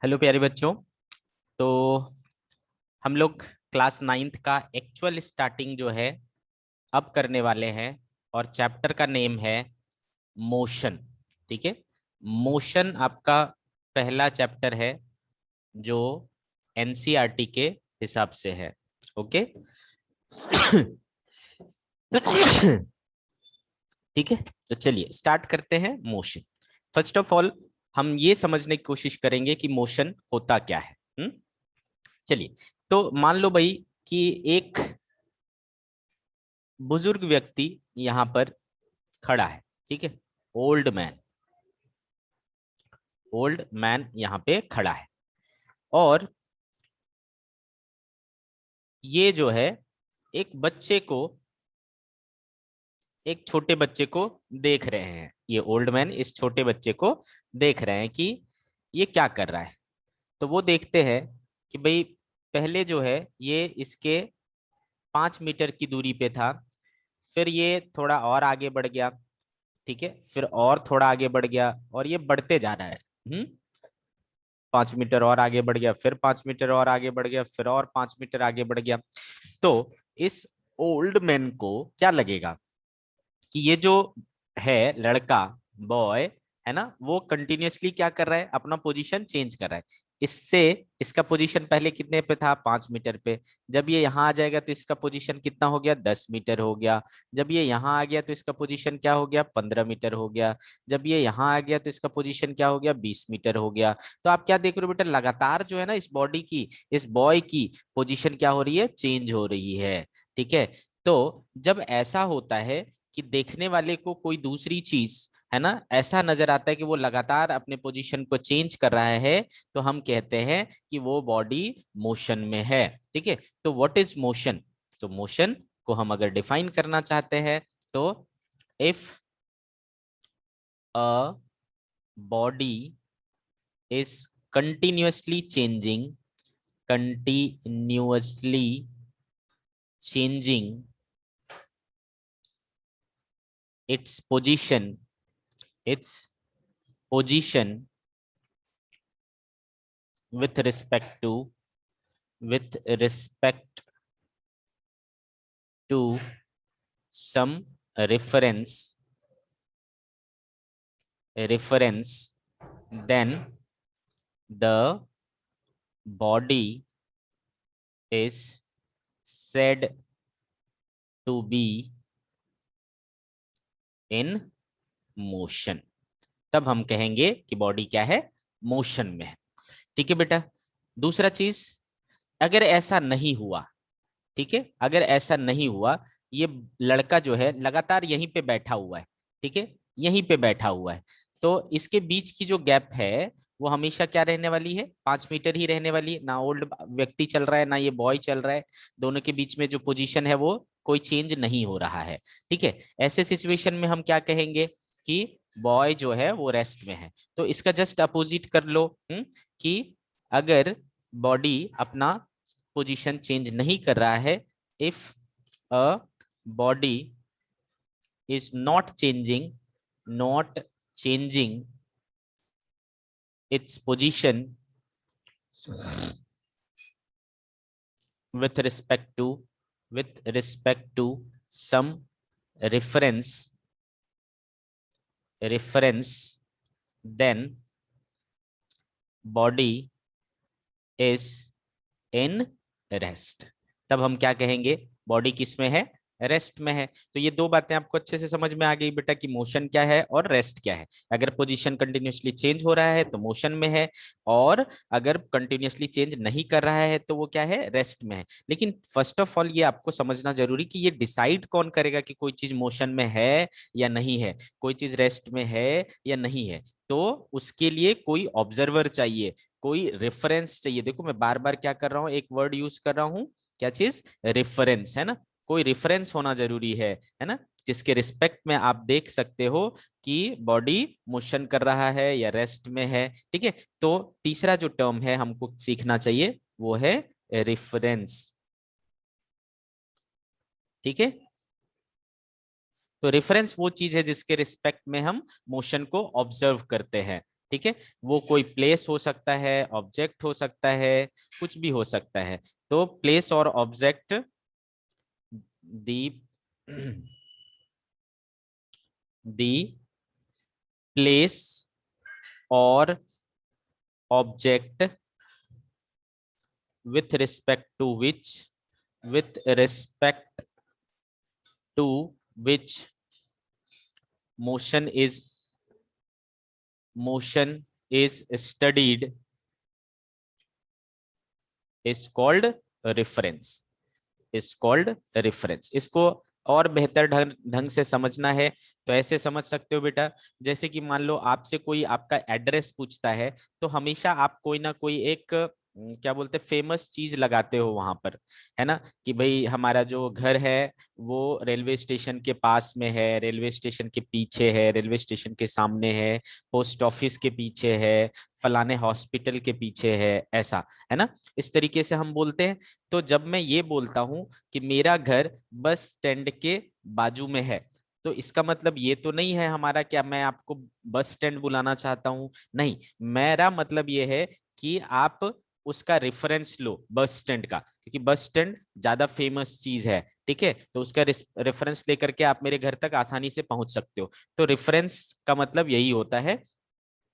Hello प्यारे बच्चों। तो हम लोग क्लास नाइन्थ का एक्चुअल स्टार्टिंग जो है अब करने वाले हैं और चैप्टर का नेम है मोशन। ठीक है, मोशन आपका पहला चैप्टर है जो एनसीईआरटी के हिसाब से है। ओके ठीक है, तो चलिए स्टार्ट करते हैं मोशन। फर्स्ट ऑफ ऑल हम ये समझने की कोशिश करेंगे कि मोशन होता क्या है। चलिए, तो मान लो भाई कि एक बुजुर्ग व्यक्ति यहां पर खड़ा है। ठीक है, ओल्ड मैन, ओल्ड मैन यहां पे खड़ा है और ये जो है एक बच्चे को, एक छोटे बच्चे को देख रहे हैं। ये ओल्ड मैन इस छोटे बच्चे को देख रहे हैं कि ये क्या कर रहा है। तो वो देखते हैं कि भाई पहले जो है ये इसके 5 मीटर की दूरी पे था, फिर ये थोड़ा और आगे बढ़ गया। ठीक है, फिर और थोड़ा आगे बढ़ गया और ये बढ़ते जा रहा है। 5 मीटर और आगे बढ़ गया, फिर 5 मीटर और आगे बढ़ गया, फिर और 5 मीटर आगे बढ़ गया। तो इस ओल्ड मैन को क्या लगेगा कि ये जो है लड़का, बॉय है ना, वो कंटिन्यूअसली क्या कर रहा है, अपना पोजीशन चेंज कर रहा है। इससे इसका पोजीशन पहले कितने पे था, 5 मीटर पे। जब ये यहाँ आ जाएगा तो इसका पोजीशन कितना हो गया, 10 मीटर हो गया। जब ये यहाँ आ गया तो इसका पोजीशन क्या हो गया, 15 मीटर हो गया। जब ये यहाँ आ गया तो इसका पोजीशन क्या हो गया, 20 मीटर हो गया। तो आप क्या देख रहे हो बेटा, लगातार जो है ना इस बॉडी की, इस बॉय की पोजीशन क्या हो रही है, चेंज हो रही है। ठीक है, तो जब ऐसा होता है कि देखने वाले को कोई दूसरी चीज है ना ऐसा नजर आता है कि वो लगातार अपने पोजीशन को चेंज कर रहा है, तो हम कहते हैं कि वो बॉडी मोशन में है। ठीक है, तो व्हाट इज मोशन। तो मोशन को हम अगर डिफाइन करना चाहते हैं तो if a body is continuously changing, continuously changing its position, its position with respect to, with respect to some reference, reference, then the body is said to be in motion। तब हम कहेंगे कि body क्या है, motion में है। ठीक है बेटा, दूसरा चीज, अगर ऐसा नहीं हुआ, ठीक है, अगर ऐसा नहीं हुआ, ये लड़का जो है लगातार यहीं पे बैठा हुआ है। ठीक है, यहीं पे बैठा हुआ है, तो इसके बीच की जो गैप है वो हमेशा क्या रहने वाली है, 5 मीटर ही रहने वाली है। ना ओल्ड व्यक्ति चल रहा है ना ये बॉय चल रहा है, दोनों के बीच में जो पोजीशन है वो कोई चेंज नहीं हो रहा है। ठीक है, ऐसे सिचुएशन में हम क्या कहेंगे कि बॉय जो है वो रेस्ट में है। तो इसका जस्ट अपोजिट कर लो, कि अगर बॉडी अपना पोजीशन चेंज नहीं कर रहा है, if a body is not changing, not changing its position with respect to, with respect to some reference, reference, then body is in rest. तब हम क्या कहेंगे, बॉडी किस में है, रेस्ट में है। तो ये दो बातें आपको अच्छे से समझ में आ गई बेटा कि मोशन क्या है और रेस्ट क्या है। अगर पोजीशन कंटिन्यूअसली चेंज हो रहा है तो मोशन में है, और अगर कंटिन्यूअसली चेंज नहीं कर रहा है तो वो क्या है, रेस्ट में है। लेकिन फर्स्ट ऑफ ऑल ये आपको समझना जरूरी कि ये डिसाइड कौन करेगा कि कोई चीज मोशन में है या नहीं है, कोई चीज रेस्ट में है या नहीं है। तो उसके लिए कोई ऑब्जर्वर चाहिए, कोई रेफरेंस चाहिए। देखो मैं बार बार क्या कर रहा हूं, एक वर्ड यूज कर रहा हूं, क्या चीज, रेफरेंस, है ना। कोई रेफरेंस होना जरूरी है ना, जिसके रिस्पेक्ट में आप देख सकते हो कि बॉडी मोशन कर रहा है या रेस्ट में है। ठीक है, तो तीसरा जो टर्म है हमको सीखना चाहिए वो है रेफरेंस। ठीक है, तो रेफरेंस वो चीज है जिसके रिस्पेक्ट में हम मोशन को ऑब्जर्व करते हैं। ठीक है, वो कोई प्लेस हो सकता है, ऑब्जेक्ट हो सकता है, कुछ भी हो सकता है। तो प्लेस और ऑब्जेक्ट, दी दी प्लेस और object with respect to which with respect to which motion is studied is called reference, is called reference। इसको और बेहतर ढंग से समझना है तो ऐसे समझ सकते हो बेटा, जैसे कि मान लो आपसे कोई आपका एड्रेस पूछता है, तो हमेशा आप कोई ना कोई एक क्या बोलते हैं फेमस चीज लगाते हो वहां पर, है ना, कि भाई हमारा जो घर है वो रेलवे स्टेशन के पास में है, रेलवे स्टेशन के पीछे है, रेलवे स्टेशन के सामने है, पोस्ट ऑफिस के पीछे है, फलाने हॉस्पिटल के पीछे है, ऐसा, है ना, इस तरीके से हम बोलते हैं। तो जब मैं ये बोलता हूं कि मेरा घर बस स्टैंड के बाजू में है, तो इसका मतलब ये तो नहीं है हमारा क्या मैं आपको बस स्टैंड बुलाना चाहता हूं, नहीं, मेरा मतलब ये है कि आप उसका रेफरेंस लो बस स्टैंड का, क्योंकि बस स्टैंड ज्यादा फेमस चीज है, ठीक है, तो उसका रेफरेंस लेकर के आप मेरे घर तक आसानी से पहुंच सकते हो। तो रेफरेंस का मतलब यही होता है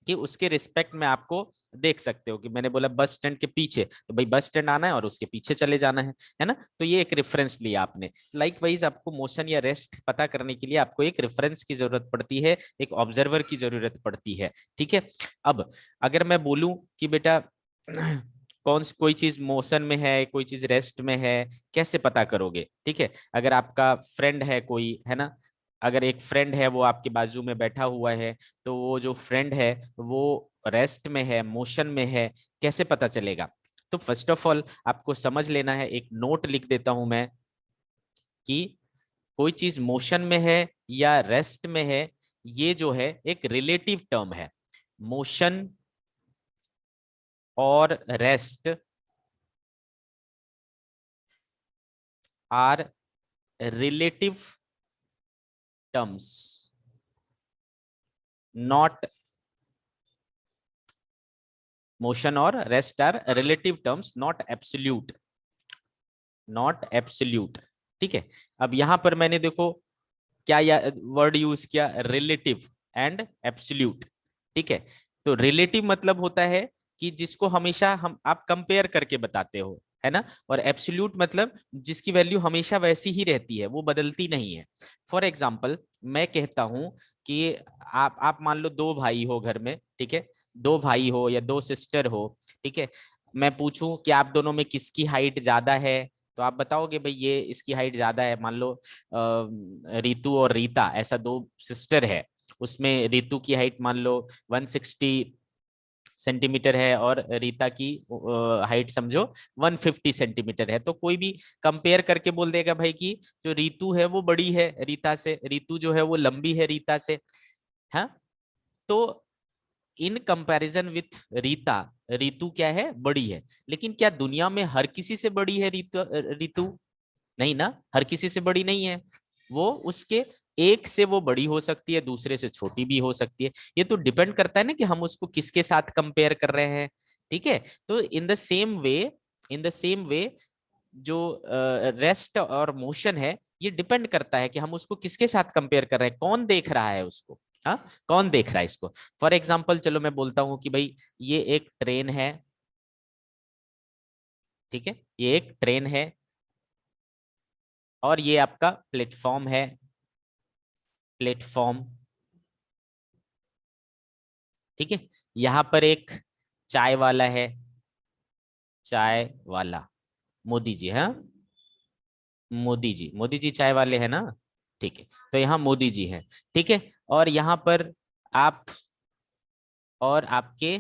कि उसके रिस्पेक्ट में आपको देख सकते हो, कि मैंने बोला बस स्टैंड के पीछे, तो भाई बस स्टैंड आना है और उसके पीछे चले जाना है ना, तो ये एक रेफरेंस लिया आपने। लाइक वाइज आपको मोशन या रेस्ट पता करने के लिए आपको एक रेफरेंस की जरूरत पड़ती है, एक ऑब्जर्वर की जरूरत पड़ती है, ठीक है। अब अगर मैं बोलूं कि बेटा कोई चीज मोशन में है, कोई चीज रेस्ट में है, कैसे पता करोगे, ठीक है, अगर आपका फ्रेंड है कोई, है ना, अगर एक फ्रेंड है वो आपके बाजू में बैठा हुआ है, तो वो जो फ्रेंड है वो रेस्ट में है, मोशन में है, कैसे पता चलेगा? तो फर्स्ट ऑफ ऑल आपको समझ लेना है, एक नोट लिख देता हूं मैं, कि कोई चीज मोशन में है या रेस्ट में है, ये जो है एक रिलेटिव टर्म है। मोशन और rest are relative terms, not motion और rest are relative terms, not absolute, not absolute, ठीक है। अब यहां पर मैंने देखो क्या वर्ड यूज किया, रिलेटिव एंड एब्सोल्यूट, ठीक है। तो रिलेटिव मतलब होता है कि जिसको हमेशा हम आप कंपेयर करके बताते हो, है ना, और एब्सोल्यूट मतलब जिसकी वैल्यू हमेशा वैसी ही रहती है, वो बदलती नहीं है। फॉर एग्जाम्पल मैं कहता हूं कि आप मान लो दो भाई हो घर में, ठीक है, दो भाई हो या दो सिस्टर हो, ठीक है, मैं पूछूं कि आप दोनों में किसकी हाइट ज्यादा है, तो आप बताओगे भाई ये इसकी हाइट ज्यादा है, मान लो रितु और रीता, ऐसा दो सिस्टर है, उसमें रितु की हाइट मान लो 160 सेंटीमीटर है और रीता की हाइट समझो 150 सेंटीमीटर है, तो कोई भी कंपेयर करके बोल देगा भाई कि जो रितु है वो बड़ी है रीता से, रितु जो है वो लंबी है रीता से, हाँ। तो in comparison with Rita, Ritu क्या है, बड़ी है, लेकिन क्या दुनिया में हर किसी से बड़ी है रितु? रितु नहीं ना, हर किसी से बड़ी नहीं है, वो उसके एक से वो बड़ी हो सकती है, दूसरे से छोटी भी हो सकती है, ये तो डिपेंड करता है ना कि हम उसको किसके साथ कंपेयर कर रहे हैं, ठीक है। तो in the same way, in the same way जो रेस्ट और मोशन है, ये डिपेंड करता है कि हम उसको किसके साथ कंपेयर कर रहे हैं, कौन देख रहा है उसको, हाँ, कौन देख रहा है इसको। फॉर एग्जाम्पल चलो मैं बोलता हूं कि भाई ये एक ट्रेन है, ठीक है, ये एक ट्रेन है और ये आपका प्लेटफॉर्म है, प्लेटफॉर्म, ठीक है, यहां पर एक चाय वाला है, चाय वाला, मोदी जी, हाँ, मोदी जी चाय वाले हैं ना, ठीक है, तो यहाँ मोदी जी हैं, ठीक है, और यहाँ पर आप और आपके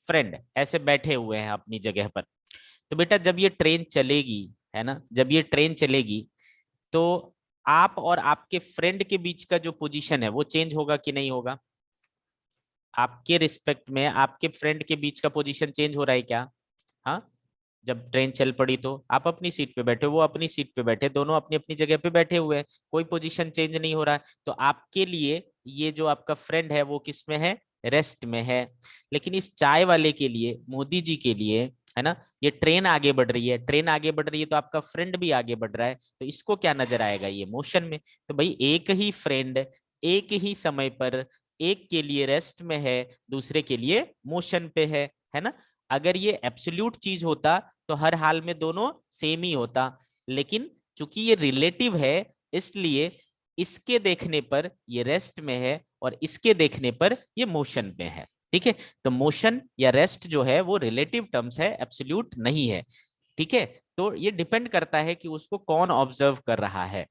फ्रेंड ऐसे बैठे हुए हैं अपनी जगह पर। तो बेटा जब ये ट्रेन चलेगी, है ना, जब ये ट्रेन चलेगी, तो आप और आपके फ्रेंड के बीच का जो पोजीशन है वो चेंज होगा कि नहीं होगा? आपके रिस्पेक्ट में आपके फ्रेंड के बीच का पोजीशन चेंज हो रहा है क्या? हाँ, जब ट्रेन चल पड़ी तो आप अपनी सीट पे बैठे, वो अपनी सीट पे बैठे, दोनों अपनी अपनी जगह पे बैठे हुए हैं, कोई पोजीशन चेंज नहीं हो रहा है, तो आपके लिए ये जो आपका फ्रेंड है वो किस में है, रेस्ट में है। लेकिन इस चाय वाले के लिए, मोदी जी के लिए, है ना, ये ट्रेन आगे बढ़ रही है, ट्रेन आगे बढ़ रही है तो आपका फ्रेंड भी आगे बढ़ रहा है, तो इसको क्या नजर आएगा, ये मोशन में। तो भाई एक ही फ्रेंड एक ही समय पर एक के लिए रेस्ट में है, दूसरे के लिए मोशन पे है ना। अगर ये एब्सोल्यूट चीज होता तो हर हाल में दोनों सेम ही होता, लेकिन चूंकि ये रिलेटिव है इसलिए इसके देखने पर ये रेस्ट में है और इसके देखने पर ये मोशन में है। ठीक है, तो मोशन या रेस्ट जो है वो रिलेटिव टर्म्स है, एब्सोल्यूट नहीं है। ठीक है, तो ये डिपेंड करता है कि उसको कौन ऑब्जर्व कर रहा है।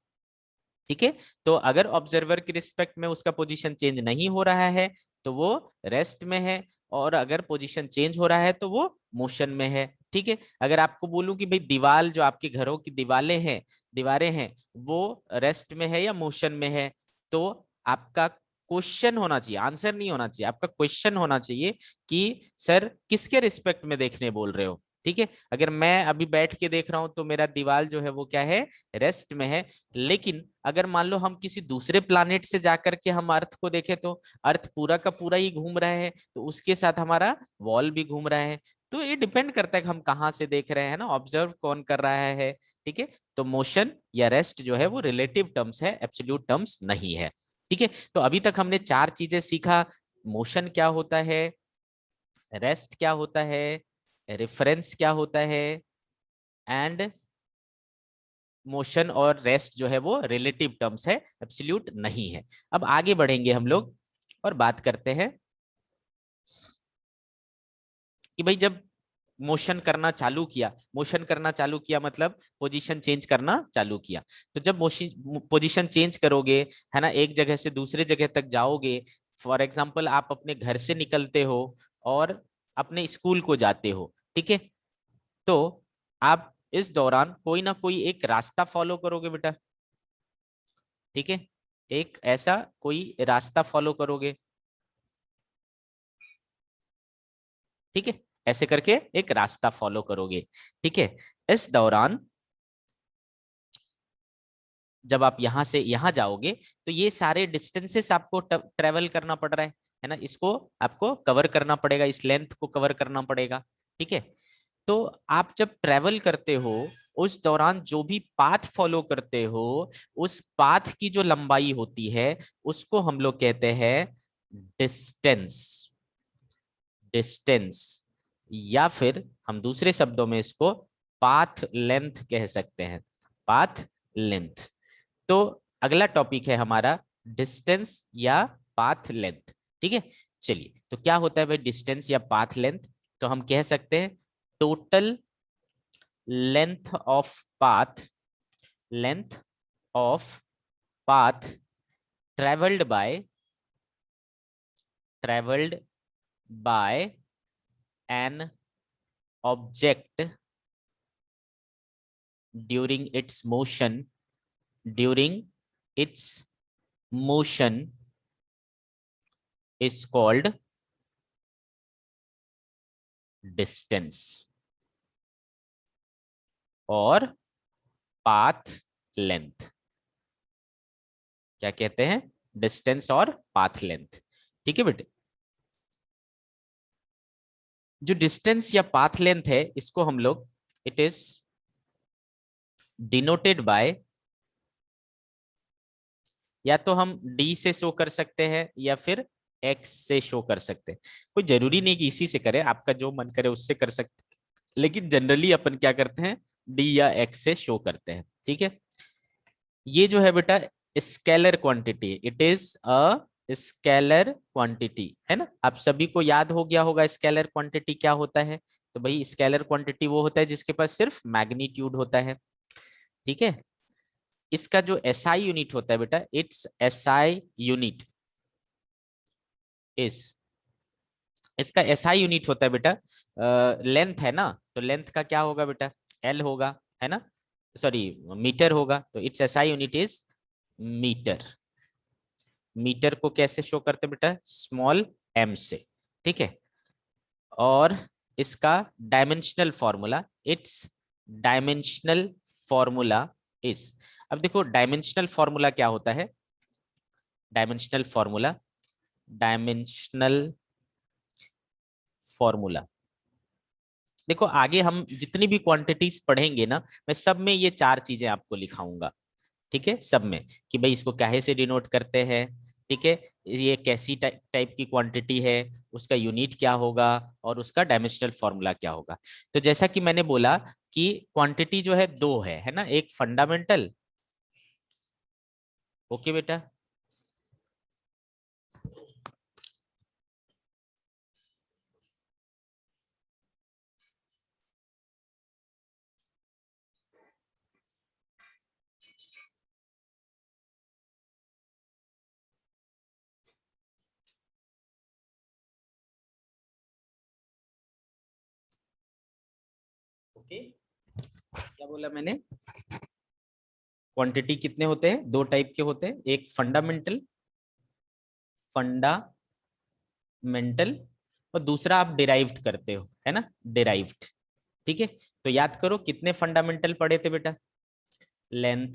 ठीक है, तो अगर ऑब्जर्वर की रिस्पेक्ट में उसका पोजीशन चेंज नहीं हो रहा है तो वो रेस्ट में है, और अगर पोजीशन चेंज हो रहा है तो वो मोशन में है। ठीक है, अगर आपको बोलूं कि भाई दीवार, जो आपके घरों की दीवारें हैं वो रेस्ट में है या मोशन में है, तो आपका क्वेश्चन होना चाहिए, आंसर नहीं होना चाहिए, आपका क्वेश्चन होना चाहिए कि सर किसके रिस्पेक्ट में देखने बोल रहे हो। ठीक है, अगर मैं अभी बैठ के देख रहा हूं तो मेरा दीवार जो है वो क्या है, रेस्ट में है। लेकिन अगर मान लो हम किसी दूसरे प्लानेट से जाकर के हम अर्थ को देखें तो अर्थ पूरा का पूरा ही घूम रहा है, तो उसके साथ हमारा वॉल भी घूम रहा है। तो ये डिपेंड करता है कि हम कहाँ से देख रहे हैं ना, ऑब्जर्व कौन कर रहा है। ठीक है, तो मोशन या रेस्ट जो है वो रिलेटिव टर्म्स है, एब्सोल्यूट टर्म्स नहीं है। ठीक है, तो अभी तक हमने चार चीजें सीखा, मोशन क्या होता है, रेस्ट क्या होता है, रेफरेंस क्या होता है, एंड मोशन और रेस्ट जो है वो रिलेटिव टर्म्स है, एब्सोल्यूट नहीं है। अब आगे बढ़ेंगे हम लोग और बात करते हैं कि भाई जब मोशन करना चालू किया मतलब पोजीशन चेंज करना चालू किया, तो जब मोशन पोजीशन चेंज करोगे, है ना, एक जगह से दूसरे जगह तक जाओगे, फॉर एग्जाम्पल आप अपने घर से निकलते हो और अपने स्कूल को जाते हो। ठीक है, तो आप इस दौरान कोई ना कोई एक रास्ता फॉलो करोगे बेटा। ठीक है, एक ऐसा कोई रास्ता फॉलो करोगे। ठीक है, ऐसे करके एक रास्ता फॉलो करोगे। ठीक है, इस दौरान जब आप यहां से यहां जाओगे तो ये सारे डिस्टेंसेस आपको ट्रेवल करना पड़ रहा है ना, इसको आपको कवर करना पड़ेगा, इस लेंथ को कवर करना पड़ेगा। ठीक है, तो आप जब ट्रेवल करते हो उस दौरान जो भी पाथ फॉलो करते हो, उस पाथ की जो लंबाई होती है उसको हम लोग कहते हैं डिस्टेंस। डिस्टेंस, या फिर हम दूसरे शब्दों में इसको पाथ लेंथ कह सकते हैं, पाथ लेंथ। तो अगला टॉपिक है हमारा डिस्टेंस या पाथ लेंथ। ठीक है, चलिए, तो क्या होता है भाई डिस्टेंस या पाथ लेंथ, तो हम कह सकते हैं total length of path, length of path travelled by an object during its motion, during its motion is called distance और पाथ लेंथ। क्या कहते हैं, डिस्टेंस और पाथ लेंथ। ठीक है बेटे, जो डिस्टेंस या पाथ लेंथ है इसको हम लोग, इट इज डिनोटेड बाय, या तो हम डी से शो कर सकते हैं या फिर एक्स से शो कर सकते हैं। कोई जरूरी नहीं कि इसी से करें, आपका जो मन करे उससे कर सकते हैं, लेकिन जनरली अपन क्या करते हैं, डी या एक्स से शो करते हैं। ठीक है, ये जो है बेटा scalar quantity, it is a scalar quantity, है ना। आप सभी को याद हो गया होगा स्केलर क्वांटिटी क्या होता है। तो भाई स्केलर क्वांटिटी वो होता है जिसके पास सिर्फ मैग्नीट्यूड होता है। ठीक है, इसका जो एसआई यूनिट होता है बेटा, इट्स एसआई यूनिट इज, इसका एसआई यूनिट होता है बेटा लेंथ, है ना, तो लेंथ का क्या होगा बेटा, एल होगा, है ना, सॉरी मीटर होगा, तो it's SI unit is meter. Meter को कैसे शो करते बेटा, स्मॉल एम से। ठीक है, और इसका dimensional formula, it's dimensional formula is, अब देखो डायमेंशनल फॉर्मूला क्या होता है, डायमेंशनल फॉर्मूला, डायमेंशनल फॉर्मूला। देखो आगे हम जितनी भी क्वांटिटीज पढ़ेंगे ना, मैं सब में ये चार चीजें आपको लिखाऊंगा, ठीक है, सब में, कि भाई इसको काहे से डिनोट करते हैं, ठीक है, ये कैसी टाइप की क्वांटिटी है, उसका यूनिट क्या होगा, और उसका डायमेंशनल फॉर्मूला क्या होगा। तो जैसा कि मैंने बोला कि क्वांटिटी जो है दो है ना, एक फंडामेंटल, ओके बेटा, ओके, क्या बोला मैंने, क्वांटिटी कितने होते हैं, दो टाइप के होते हैं, एक फंडामेंटल, फंडामेंटल, और दूसरा आप डिराइव्ड करते हो, है ना, डिराइव्ड, ठीक है। तो याद करो कितने फंडामेंटल पढ़े थे बेटा, लेंथ,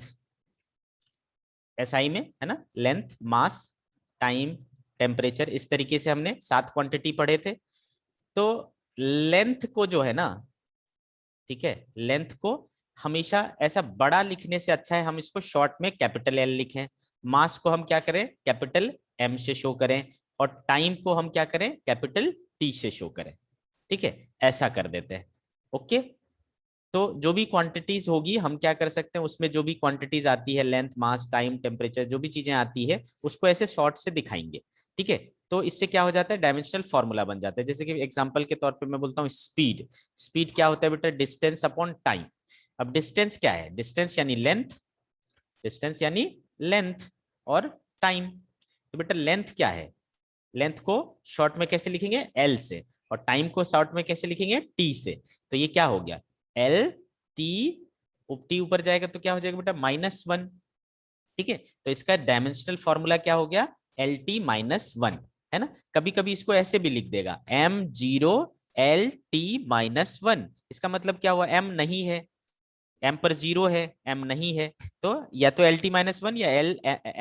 एसआई में, है ना, लेंथ, मास, टाइम, टेम्परेचर, इस तरीके से हमने 7 क्वांटिटी पढ़े थे। तो लेंथ को जो है ना, ठीक है, लेंथ को हमेशा ऐसा बड़ा लिखने से अच्छा है हम इसको शॉर्ट में कैपिटल एल लिखें, मास को हम क्या करें, कैपिटल एम से शो करें, और टाइम को हम क्या करें, कैपिटल टी से शो करें, ठीक है, ऐसा कर देते हैं, ओके। तो जो भी क्वांटिटीज होगी हम क्या कर सकते हैं, उसमें जो भी क्वांटिटीज आती है, लेंथ, मास, टाइम, टेम्परेचर, जो भी चीजें आती है उसको ऐसे शॉर्ट से दिखाएंगे, ठीक है। तो इससे क्या हो जाता है, डायमेंशनल फॉर्मूला बन जाता है। जैसे कि एग्जांपल के तौर पे मैं बोलता हूँ स्पीड, स्पीड क्या होता है बेटा, डिस्टेंस अपॉन टाइम। अब डिस्टेंस क्या है, डिस्टेंस यानी लेंथ, डिस्टेंस यानी लेंथ, और टाइम, तो बेटा लेंथ क्या है, लेंथ को शॉर्ट में कैसे लिखेंगे, एल से, और टाइम को शॉर्ट में कैसे लिखेंगे, टी से। तो ये क्या हो गया, एल टी, टी ऊपर जाएगा तो क्या हो जाएगा बेटा, -1, ठीक है। तो इसका डायमेंशनल फॉर्मूला क्या हो गया, एल टी -1, है ना। कभी कभी इसको ऐसे भी लिख देगा, m0 एल टी -1, इसका मतलब क्या हुआ, m नहीं है, m पर 0 है, m नहीं है, तो या तो एल टी -1 या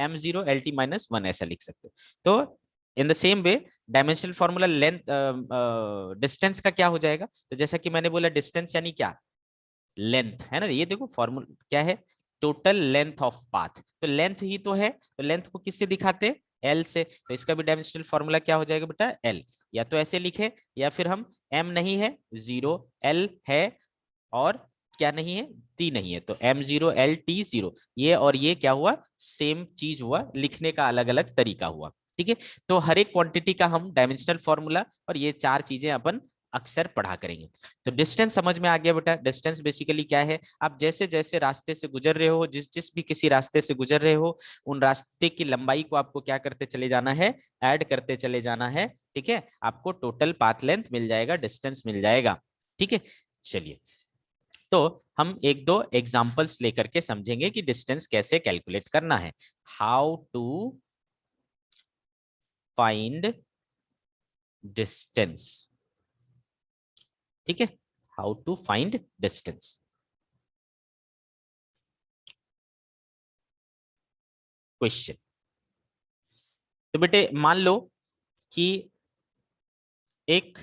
m0 एल टी -1 ऐसा लिख सकते हो। तो in the same way dimensional formula length, distance का क्या हो जाएगा, तो जैसा कि मैंने बोला डिस्टेंस यानी क्या, लेंथ, है ना, ये देखो फॉर्मूला क्या है, टोटल लेंथ ऑफ पाथ, तो लेंथ ही तो है, तो लेंथ को किससे दिखाते, एल से, तो इसका भी डायमेंशनल फॉर्मूला क्या हो जाएगा बेटा, एल, या तो ऐसे लिखे, या फिर हम एम नहीं है 0, एल है, और क्या नहीं है, टी नहीं है, तो m0 एल टी 0, ये और ये क्या हुआ, सेम चीज हुआ, लिखने का अलग अलग तरीका हुआ, ठीक है। तो हर एक क्वांटिटी का हम डायमेंशनल फॉर्मूला और ये चार चीजें अपन अक्सर पढ़ा करेंगे। तो डिस्टेंस समझ में आ गया बेटा, डिस्टेंस बेसिकली क्या है, आप जैसे जैसे रास्ते से गुजर रहे हो, जिस जिस भी किसी रास्ते से गुजर रहे हो, उन रास्ते की लंबाई को आपको क्या करते चले जाना है, ऐड करते चले जाना है, ठीक है, आपको टोटल पाथ लेंथ मिल जाएगा, डिस्टेंस मिल जाएगा, ठीक है। चलिए, तो हम एक दो एग्जांपल्स लेकर के समझेंगे कि डिस्टेंस कैसे कैलकुलेट करना है, हाउ टू फाइंड डिस्टेंस, ठीक है, how to find distance. Question, तो बेटे मान लो कि एक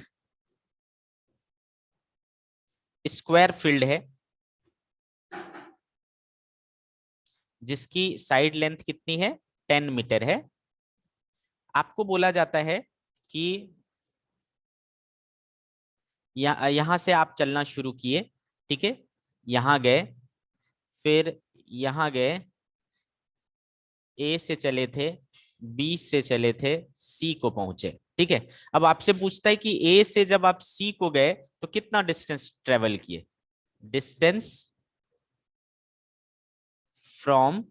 स्क्वायर फील्ड है जिसकी साइड लेंथ कितनी है, 10 मीटर है। आपको बोला जाता है कि यहां से आप चलना शुरू किए, ठीक है, यहां गए, फिर यहां गए, ए से चले थे, बी से चले थे, सी को पहुंचे, ठीक है। अब आपसे पूछता है कि ए से जब आप सी को गए तो कितना डिस्टेंस ट्रेवल किए, डिस्टेंस फ्रॉम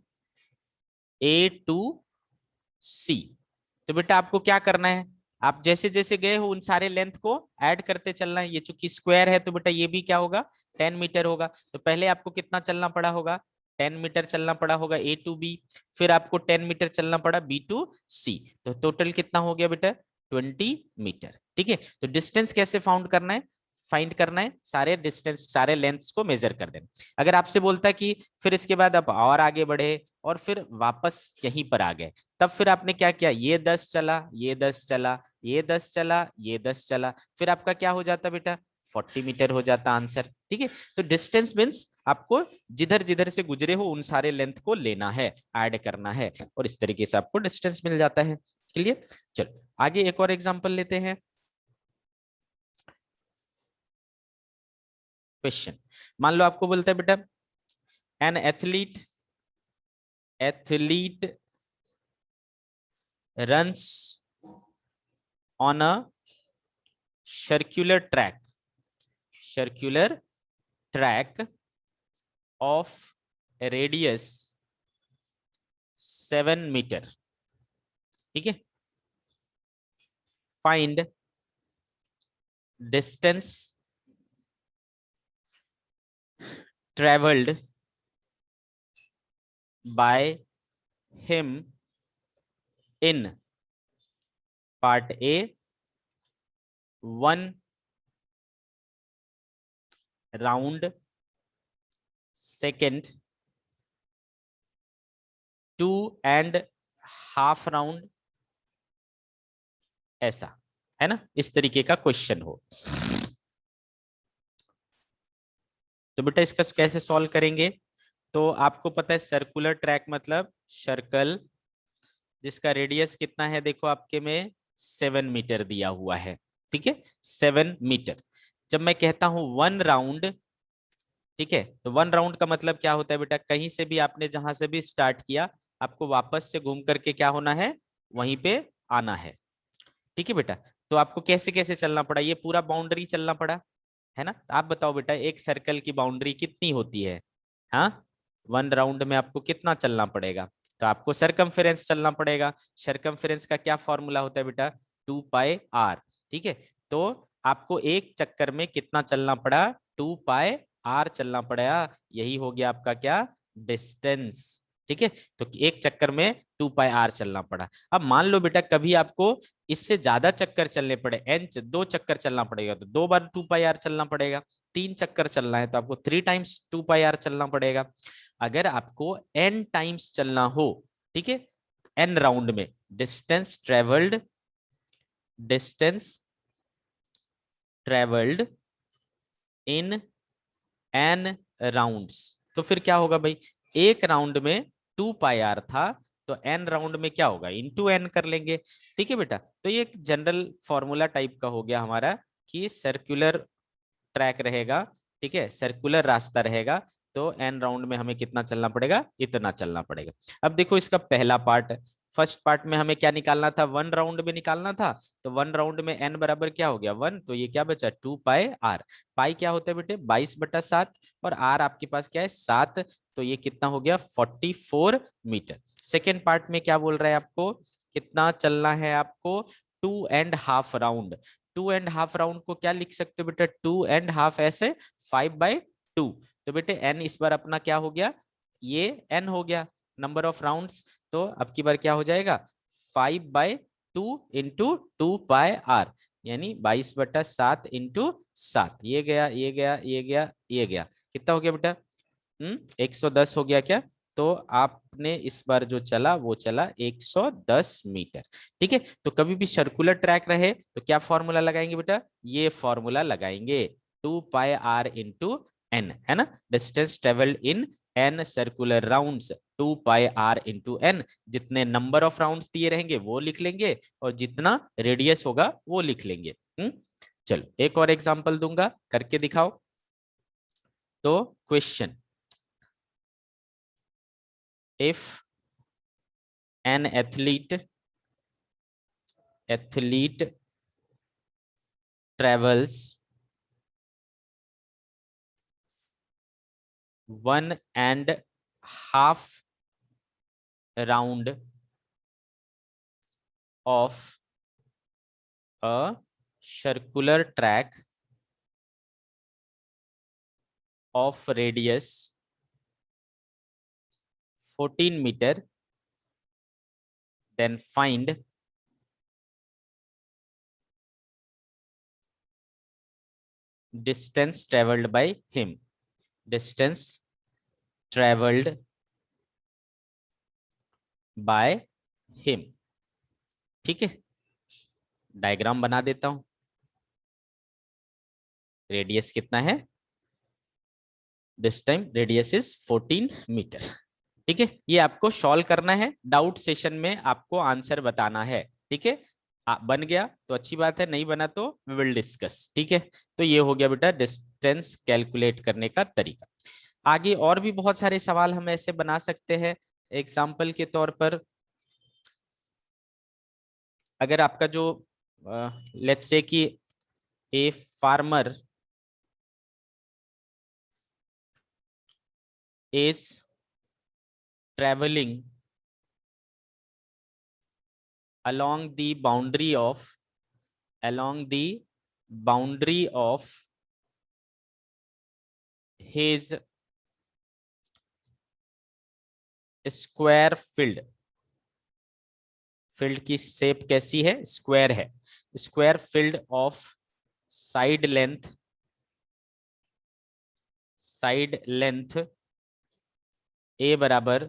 ए टू सी। तो बेटा आपको क्या करना है, आप जैसे जैसे गए हो उन सारे लेंथ को ऐड करते चलना है। ये चूंकि स्क्वायर है तो बेटा ये भी क्या होगा, 10 मीटर होगा, तो पहले आपको कितना चलना पड़ा होगा, 10 मीटर चलना पड़ा होगा ए टू बी, फिर आपको 10 मीटर चलना पड़ा बी टू सी, तो टोटल कितना हो गया बेटा, 20 मीटर, ठीक है। तो डिस्टेंस कैसे फाउंड करना है, फाइंड करना है, सारे डिस्टेंस सारे लेंथ्स को मेजर कर देना। अगर आपसे बोलता कि फिर इसके बाद आप और आगे बढ़े और फिर वापस यहीं पर आ गए, तब फिर आपने क्या किया, ये 10 चला, ये 10 चला, ये 10 चला, ये 10 चला, फिर आपका क्या हो जाता बेटा, 40 मीटर हो जाता आंसर। ठीक है, तो डिस्टेंस मीन्स आपको जिधर जिधर से गुजरे हो उन सारे लेंथ को लेना है, ऐड करना है, और इस तरीके से आपको डिस्टेंस मिल जाता है। क्लियर? चलो आगे एक और एग्जांपल लेते हैं। क्वेश्चन, मान लो आपको बोलता है बेटा an athlete runs on a circular track of radius 7 meter. ठीक है, find distance travelled by him in part A 1 round, second 2.5 round, ऐसा है ना, इस तरीके का क्वेश्चन हो। तो बेटा इसका कैसे सॉल्व करेंगे, तो आपको पता है सर्कुलर ट्रैक मतलब सर्कल जिसका रेडियस कितना है, देखो आपके में 7 मीटर दिया हुआ है। ठीक है, 7 मीटर। जब मैं कहता हूं 1 राउंड, ठीक है, तो 1 राउंड का मतलब क्या होता है बेटा, कहीं से भी आपने जहां से भी स्टार्ट किया आपको वापस से घूम करके क्या होना है, वहीं पे आना है। ठीक है बेटा, तो आपको कैसे कैसे चलना पड़ा, ये पूरा बाउंड्री चलना पड़ा है ना। तो आप बताओ बेटा एक सर्कल की बाउंड्री कितनी होती है, हाँ, 1 राउंड में आपको कितना चलना पड़ेगा, तो आपको सरकमफेरेंस चलना पड़ेगा। सरकमफेरेंस का क्या फॉर्मूला होता है बेटा, 2πr। ठीक है, तो आपको एक चक्कर में कितना चलना पड़ा, 2πr चलना पड़ा, यही हो गया आपका क्या, डिस्टेंस। ठीक है, तो एक चक्कर में 2πr चलना पड़ा। अब मान लो बेटा कभी आपको इससे ज्यादा चक्कर चलने पड़े, एन 2 चक्कर चलना पड़ेगा तो 2 बार 2πr चलना पड़ेगा, 3 चक्कर चलना है तो आपको 3 टाइम्स 2πr चलना पड़ेगा। अगर आपको n टाइम्स चलना हो, ठीक है, n राउंड में, डिस्टेंस ट्रेवल्ड इन n राउंड्स, तो फिर क्या होगा भाई, एक राउंड में 2πr था तो n राउंड में क्या होगा, इंटू n कर लेंगे। ठीक है बेटा, तो ये एक जनरल फॉर्मूला टाइप का हो गया हमारा कि सर्कुलर ट्रैक रहेगा, ठीक है, सर्कुलर रास्ता रहेगा, तो एन राउंड में हमें कितना चलना पड़ेगा, इतना चलना पड़ेगा। अब देखो इसका पहला पार्ट, फर्स्ट पार्ट में हमें क्या निकालना था, 1 राउंड में निकालना था, तो 1 राउंड में एन बराबर क्या हो गया, 1, तो ये क्या बचा, 2πr। पाई क्या होता है बेटे, 22/7, और आर आपके पास क्या है, 7, तो ये कितना हो गया, 44 मीटर। सेकेंड पार्ट में क्या बोल रहा है आपको, कितना चलना है आपको, 2.5 राउंड। 2.5 राउंड को क्या लिख सकते हो बेटा, 2.5 ऐसे 5/2, तो बेटे एन इस बार अपना क्या हो गया, ये एन हो गया, नंबर ऑफ राउंड्स, तो अब की बार क्या हो जाएगा, 5/2 इंटू 2πr, यानी 22/7 इंटू 7, ये गया, ये गया, ये गया, ये गया, कितना हो गया बेटा, 110 हो गया क्या, तो आपने इस बार जो चला वो चला 110 मीटर। ठीक है, तो कभी भी सर्कुलर ट्रैक रहे तो क्या फॉर्मूला लगाएंगे बेटा, ये फॉर्मूला लगाएंगे, 2πr इंटू एन, है ना, distance travelled in n circular rounds, 2πr into n, जितने नंबर ऑफ राउंड्स दिए रहेंगे वो लिख लेंगे और जितना रेडियस होगा वो लिख लेंगे। चलो एक और एग्जांपल दूंगा, करके दिखाओ। तो question, if an athlete travels 1.5 round of a circular track of radius 14 meter, then find distance travelled by him, distance travelled by him. ठीक है, डायग्राम बना देता हूं। रेडियस कितना है, this time radius is 14 meter. ठीक है, ये आपको सॉल्व करना है, डाउट सेशन में आपको आंसर बताना है। ठीक है, बन गया तो अच्छी बात है, नहीं बना तो वी विल डिस्कस। ठीक है, तो ये हो गया बेटा डिस्टेंस कैलकुलेट करने का तरीका। आगे और भी बहुत सारे सवाल हम ऐसे बना सकते हैं। एग्जाम्पल के तौर पर अगर आपका जो लेट्स से कि a farmer is traveling along the boundary of his square field की शेप कैसी है, स्क्वायर है, square field of side length a बराबर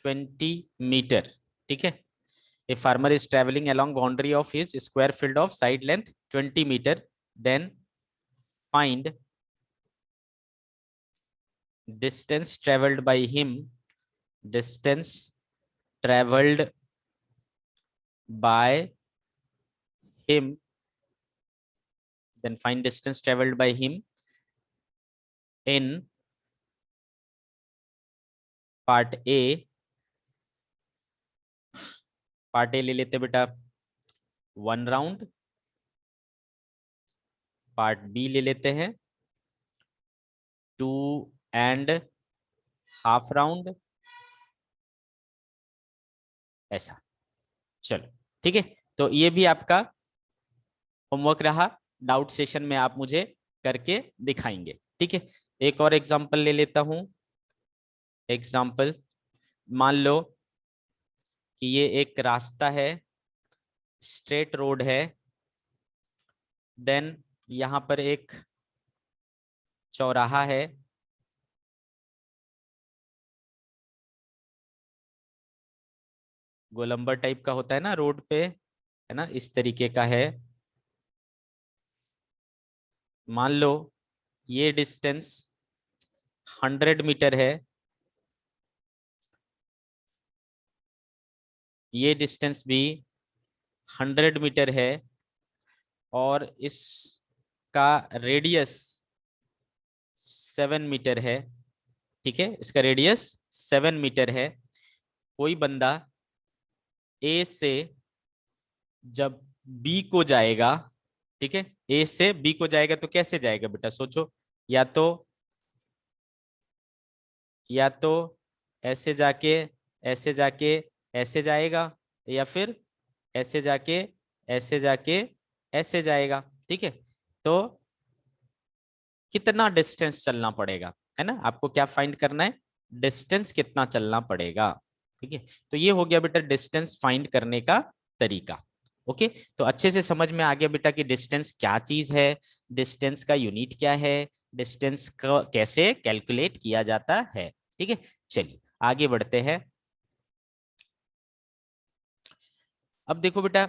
20 मीटर। ठीक है, a farmer is travelling along boundary of his square field of side length 20 meter, then find distance traveled by him, distance traveled by him, then find distance traveled by him in part A ले लेते बेटा 1 round, part B ले लेते हैं 2.5 round, ऐसा। चलो ठीक है, तो ये भी आपका होमवर्क रहा, डाउट सेशन में आप मुझे करके दिखाएंगे। ठीक है, एक और एग्जांपल ले लेता हूं। एग्जांपल मान लो कि ये एक रास्ता है, स्ट्रेट रोड है, देन यहां पर एक चौराहा है, गोलंबर टाइप का होता है ना रोड पे, है ना, इस तरीके का है। मान लो ये डिस्टेंस 100 मीटर है, ये डिस्टेंस भी 100 मीटर है, और इसका रेडियस 7 मीटर है। ठीक है, इसका रेडियस 7 मीटर है। कोई बंदा ए से जब बी को जाएगा, ठीक है, ए से बी को जाएगा तो कैसे जाएगा बेटा, सोचो। या तो ऐसे जाके ऐसे जाके ऐसे जाएगा, या फिर ऐसे जाके ऐसे जाके ऐसे जाएगा। ठीक है, तो कितना डिस्टेंस चलना पड़ेगा, है ना, आपको क्या फाइंड करना है, डिस्टेंस कितना चलना पड़ेगा। ठीक है, तो ये हो गया बेटा डिस्टेंस फाइंड करने का तरीका। ओके, तो अच्छे से समझ में आ गया बेटा कि डिस्टेंस क्या चीज है, डिस्टेंस का यूनिट क्या है, डिस्टेंस को कैसे कैलकुलेट किया जाता है। ठीक है, चलिए आगे बढ़ते हैं। अब देखो बेटा,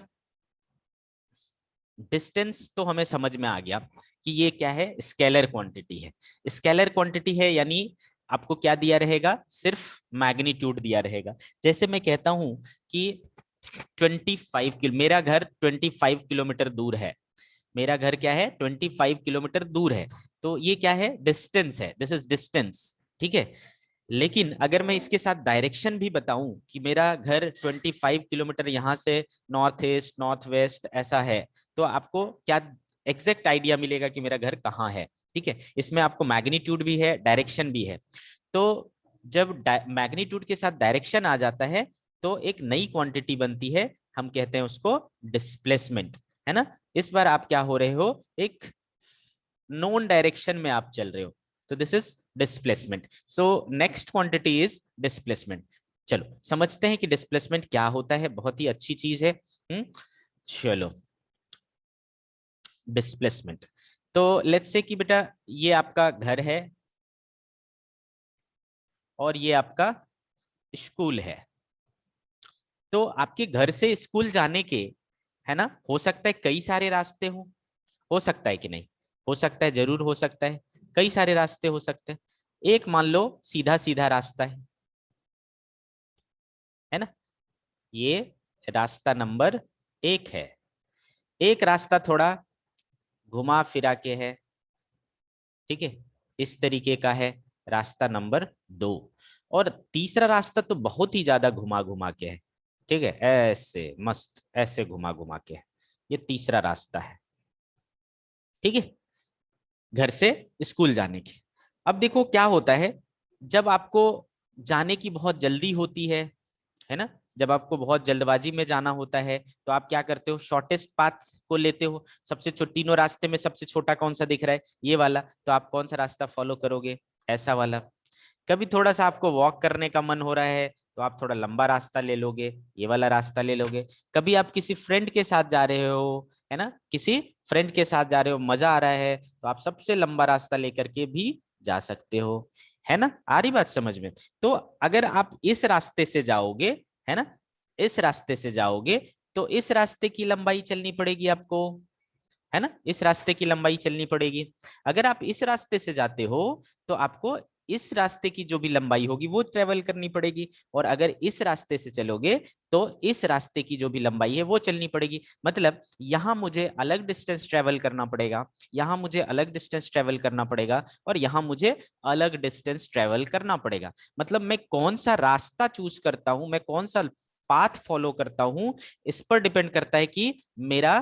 डिस्टेंस तो हमें समझ में आ गया कि ये क्या है, स्केलर क्वांटिटी है। स्केलर क्वांटिटी है यानी आपको क्या दिया रहेगा, सिर्फ मैग्नीट्यूड दिया रहेगा। जैसे मैं कहता हूं कि 25 किलो, मेरा घर 25 किलोमीटर दूर है, मेरा घर क्या है 25 किलोमीटर दूर है, तो ये क्या है, डिस्टेंस है, दिस इज डिस्टेंस। ठीक है, लेकिन अगर मैं इसके साथ डायरेक्शन भी बताऊं कि मेरा घर 25 किलोमीटर यहाँ से नॉर्थ ईस्ट नॉर्थ वेस्ट ऐसा है, तो आपको क्या एग्जैक्ट आइडिया मिलेगा कि मेरा घर कहाँ है। ठीक है, इसमें आपको मैग्नीट्यूड भी है, डायरेक्शन भी है। तो जब मैग्नीट्यूड के साथ डायरेक्शन आ जाता है तो एक नई क्वांटिटी बनती है, हम कहते हैं उसको डिस्प्लेसमेंट, है ना। इस बार आप क्या हो रहे हो, एक नॉन डायरेक्शन में आप चल रहे हो, तो this is displacement. So next quantity is displacement. चलो समझते हैं कि डिस्प्लेसमेंट क्या होता है, बहुत ही अच्छी चीज है। चलो डिस्प्लेसमेंट, तो लेट्स से कि बेटा ये आपका घर है और ये आपका स्कूल है। तो आपके घर से स्कूल जाने के, है ना, हो सकता है कई सारे रास्ते हो सकता है कि नहीं, हो सकता है, जरूर हो सकता है, कई सारे रास्ते हो सकते हैं। एक मान लो सीधा सीधा रास्ता है ना, ये रास्ता नंबर 1 है। एक रास्ता थोड़ा घुमा फिरा के है, ठीक है, इस तरीके का है रास्ता नंबर 2। और तीसरा रास्ता तो बहुत ही ज्यादा घुमा घुमा के है, ठीक है, ऐसे मस्त ऐसे घुमा घुमा के है। ये तीसरा रास्ता है, ठीक है, घर से स्कूल जाने की। अब देखो क्या होता है, जब आपको जाने की बहुत जल्दी होती है ना, जब आपको बहुत जल्दबाजी में जाना होता है तो आप क्या करते हो, शॉर्टेस्ट पाथ को लेते हो। सबसे तीनों रास्ते में सबसे छोटा कौन सा दिख रहा है, ये वाला, तो आप कौन सा रास्ता फॉलो करोगे, ऐसा वाला। कभी थोड़ा सा आपको वॉक करने का मन हो रहा है तो आप थोड़ा लंबा रास्ता ले लोगे, ये वाला रास्ता ले लोगे। कभी आप किसी फ्रेंड के साथ जा रहे हो, है ना, किसी फ्रेंड के साथ जा रहे हो, मजा आ रहा है, तो आप सबसे लंबा रास्ता लेकर के भी जा सकते हो, है ना, आ रही बात समझ में। तो अगर आप इस रास्ते से जाओगे, है ना, इस रास्ते से जाओगे, तो इस रास्ते की लंबाई चलनी पड़ेगी आपको, है ना, इस रास्ते की लंबाई चलनी पड़ेगी। अगर आप इस रास्ते से जाते हो तो आपको इस रास्ते की जो भी लंबाई होगी वो ट्रेवल करनी पड़ेगी, और अगर इस रास्ते से चलोगे तो इस रास्ते की जो भी लंबाई है वो चलनी पड़ेगी। मतलब यहां मुझे अलग डिस्टेंस ट्रेवल करना पड़ेगा, यहां मुझे अलग डिस्टेंस ट्रेवल करना पड़ेगा, और यहां मुझे अलग डिस्टेंस ट्रेवल करना पड़ेगा। मतलब मैं कौन सा रास्ता चूज करता हूं, मैं कौन सा पाथ फॉलो करता हूं, इस पर डिपेंड करता है कि मेरा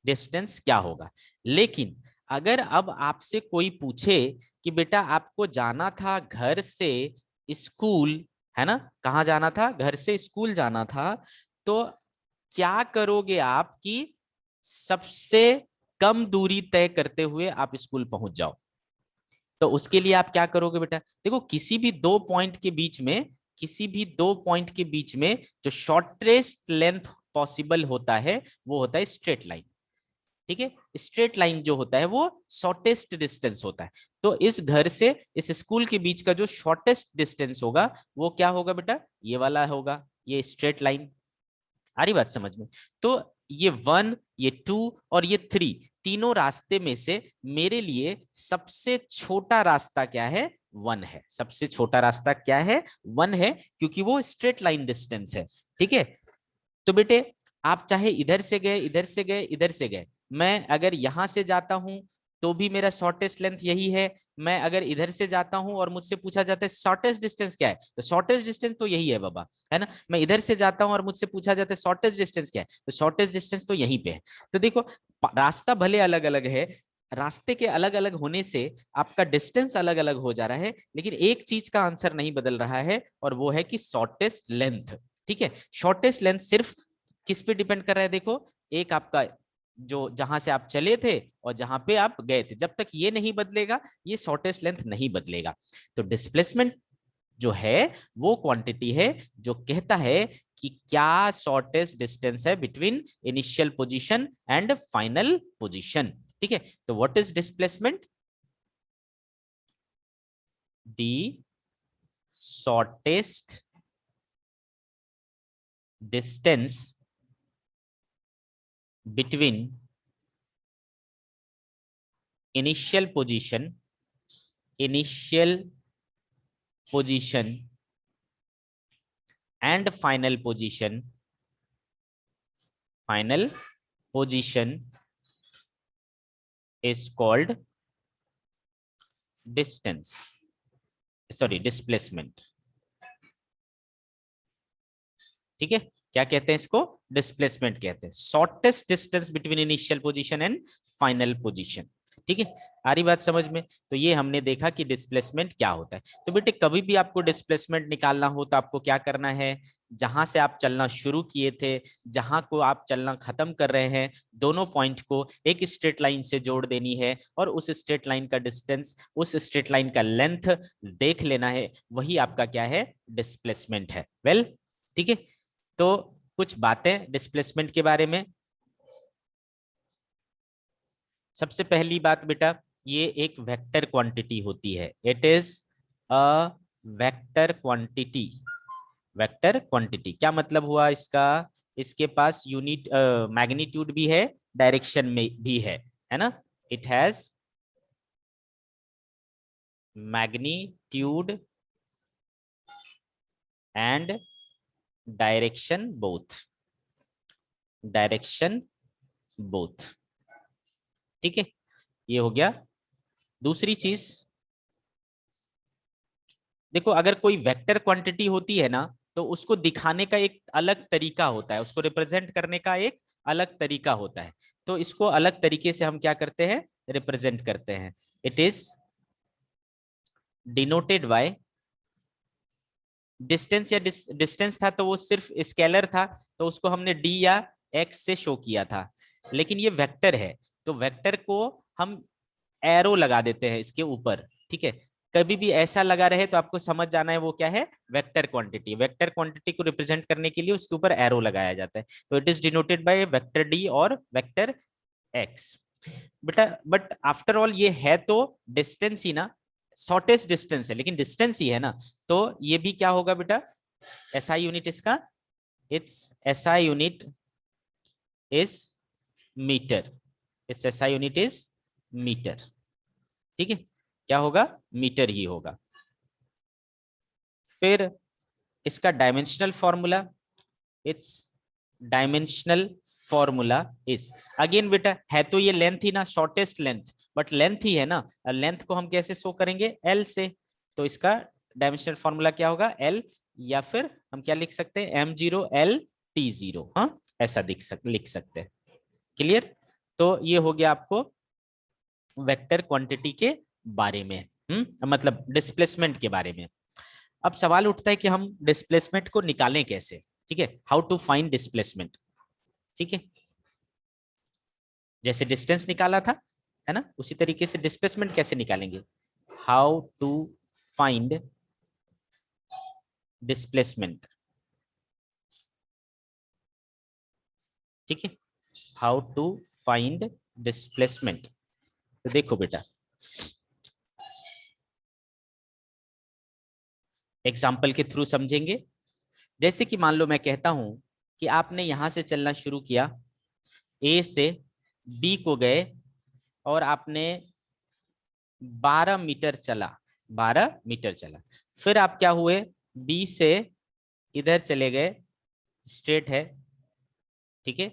डिस्टेंस क्या होगा। लेकिन अगर अब आपसे कोई पूछे कि बेटा आपको जाना था घर से स्कूल, है ना, कहाँ जाना था, घर से स्कूल जाना था, तो क्या करोगे आप कि सबसे कम दूरी तय करते हुए आप स्कूल पहुंच जाओ। तो उसके लिए आप क्या करोगे बेटा, देखो किसी भी दो पॉइंट के बीच में, किसी भी दो पॉइंट के बीच में जो शॉर्टेस्ट लेंथ पॉसिबल होता है वो होता है स्ट्रेट लाइन, ठीक है, स्ट्रेट लाइन जो होता है वो शॉर्टेस्ट डिस्टेंस होता है। तो इस घर से इस स्कूल के बीच का जो शॉर्टेस्ट डिस्टेंस होगा वो क्या होगा बेटा, ये वाला होगा, ये स्ट्रेट लाइन। आ रही बात समझ में। तो ये 1, ये 2 और ये 3, तीनों रास्ते में से मेरे लिए सबसे छोटा रास्ता क्या है, 1 है। सबसे छोटा रास्ता क्या है, 1 है, क्योंकि वो स्ट्रेट लाइन डिस्टेंस है, ठीक है। तो बेटे आप चाहे इधर से गए, इधर से गए, इधर से गए, मैं अगर यहां से जाता हूं तो भी मेरा शॉर्टेस्ट लेंथ यही है। मैं अगर इधर से जाता हूं और मुझसे पूछा जाता है शॉर्टेस्ट डिस्टेंस क्या है, तो शॉर्टेस्ट डिस्टेंस तो यही है बाबा, है ना। मैं इधर से जाता हूं और मुझसे पूछा जाता है शॉर्टेस्ट डिस्टेंस क्या है, तो शॉर्टेस्ट डिस्टेंस तो यहीं पे है। तो देखो रास्ता भले अलग अलग है, रास्ते के अलग अलग होने से आपका डिस्टेंस अलग अलग हो जा रहा है, लेकिन एक चीज का आंसर नहीं बदल रहा है, और वो है कि शॉर्टेस्ट लेंथ, ठीक है। शॉर्टेस्ट लेंथ सिर्फ किस पे डिपेंड कर रहा है, देखो एक आपका जो जहां से आप चले थे और जहां पे आप गए थे, जब तक ये नहीं बदलेगा ये शॉर्टेस्ट लेंथ नहीं बदलेगा। तो डिस्प्लेसमेंट जो है वो क्वांटिटी है जो कहता है कि क्या शॉर्टेस्ट डिस्टेंस है between initial position and final position, ठीक है। तो what is displacement, the shortest distance between initial position initial position and final position is called distance, sorry displacement, ठीक है। क्या कहते हैं इसको, डिस्प्लेसमेंट कहते हैं, shortest distance between initial position and final position, ठीक है। आ रही बात समझ में। तो ये हमने देखा कि डिस्प्लेसमेंट क्या होता है। तो बेटे कभी भी आपको डिस्प्लेसमेंट निकालना हो तो आपको क्या करना है, जहां से आप चलना शुरू किए थे, जहां को आप चलना खत्म कर रहे हैं, दोनों पॉइंट को एक स्ट्रेट लाइन से जोड़ देनी है, और उस स्ट्रेट लाइन का डिस्टेंस, उस स्ट्रेट लाइन का लेंथ देख लेना है, वही आपका क्या है, डिस्प्लेसमेंट है। वेल ठीक है। तो कुछ बातें डिस्प्लेसमेंट के बारे में, सबसे पहली बात बेटा, ये एक वेक्टर क्वांटिटी होती है, it is a vector quantity. Vector quantity क्या मतलब हुआ इसका, इसके पास यूनिट मैग्नीट्यूड भी है, डायरेक्शन में भी है ना। It has magnitude and direction both, direction both, ठीक है, ये हो गया। दूसरी चीज देखो, अगर कोई वेक्टर क्वांटिटी होती है ना, तो उसको दिखाने का एक अलग तरीका होता है, उसको रिप्रेजेंट करने का एक अलग तरीका होता है। तो इसको अलग तरीके से हम क्या करते हैं, रिप्रेजेंट करते हैं। It is denoted by distance, या डिस्टेंस था तो वो सिर्फ स्केलर था, तो उसको हमने डी या एक्स से शो किया था। लेकिन ये वेक्टर है, तो वेक्टर को हम एरो लगा देते हैं इसके ऊपर, ठीक है। कभी भी ऐसा लगा रहे तो आपको समझ जाना है वो क्या है, वेक्टर क्वांटिटी। वेक्टर क्वांटिटी को रिप्रेजेंट करने के लिए उसके ऊपर एरो लगाया जाता है, तो it is denoted by vector D और वेक्टर एक्स। बेटा बट आफ्टर ऑल ये है तो डिस्टेंस ही ना, शॉर्टेस्ट डिस्टेंस है लेकिन डिस्टेंस ही है ना, तो ये भी क्या होगा बेटा, एसआई यूनिट इसका, it's SI unit is meter, it's SI unit is meter, ठीक है, क्या होगा, मीटर ही होगा। फिर इसका dimensional formula, it's dimensional formula is, again बेटा है तो ये लेंथ ही ना, शॉर्टेस्ट लेंथ, बट लेंथ ही है ना, लेंथ को हम कैसे शो करेंगे, एल से, तो इसका डायमेंशनल फॉर्मूला क्या होगा, एल, या फिर हम क्या लिख सकते हैं, m0 l t0, हाँ ऐसा लिख सकते हैं। क्लियर, तो ये हो गया आपको वेक्टर क्वांटिटी के बारे में, मतलब डिस्प्लेसमेंट के बारे में। अब सवाल उठता है कि हम डिस्प्लेसमेंट को निकालें कैसे, ठीक है, हाउ टू फाइंड डिस्प्लेसमेंट, ठीक है। जैसे डिस्टेंस निकाला था, है ना, उसी तरीके से डिस्प्लेसमेंट कैसे निकालेंगे, हाउ टू फाइंड डिस्प्लेसमेंट, ठीक है, हाउ टू फाइंड डिस्प्लेसमेंट। तो देखो बेटा, एग्जाम्पल के थ्रू समझेंगे। जैसे कि मान लो मैं कहता हूं कि आपने यहां से चलना शुरू किया, ए से बी को गए, और आपने 12 मीटर चला, 12 मीटर चला, फिर आप क्या हुए, बी से इधर चले गए, स्ट्रेट है, ठीक है,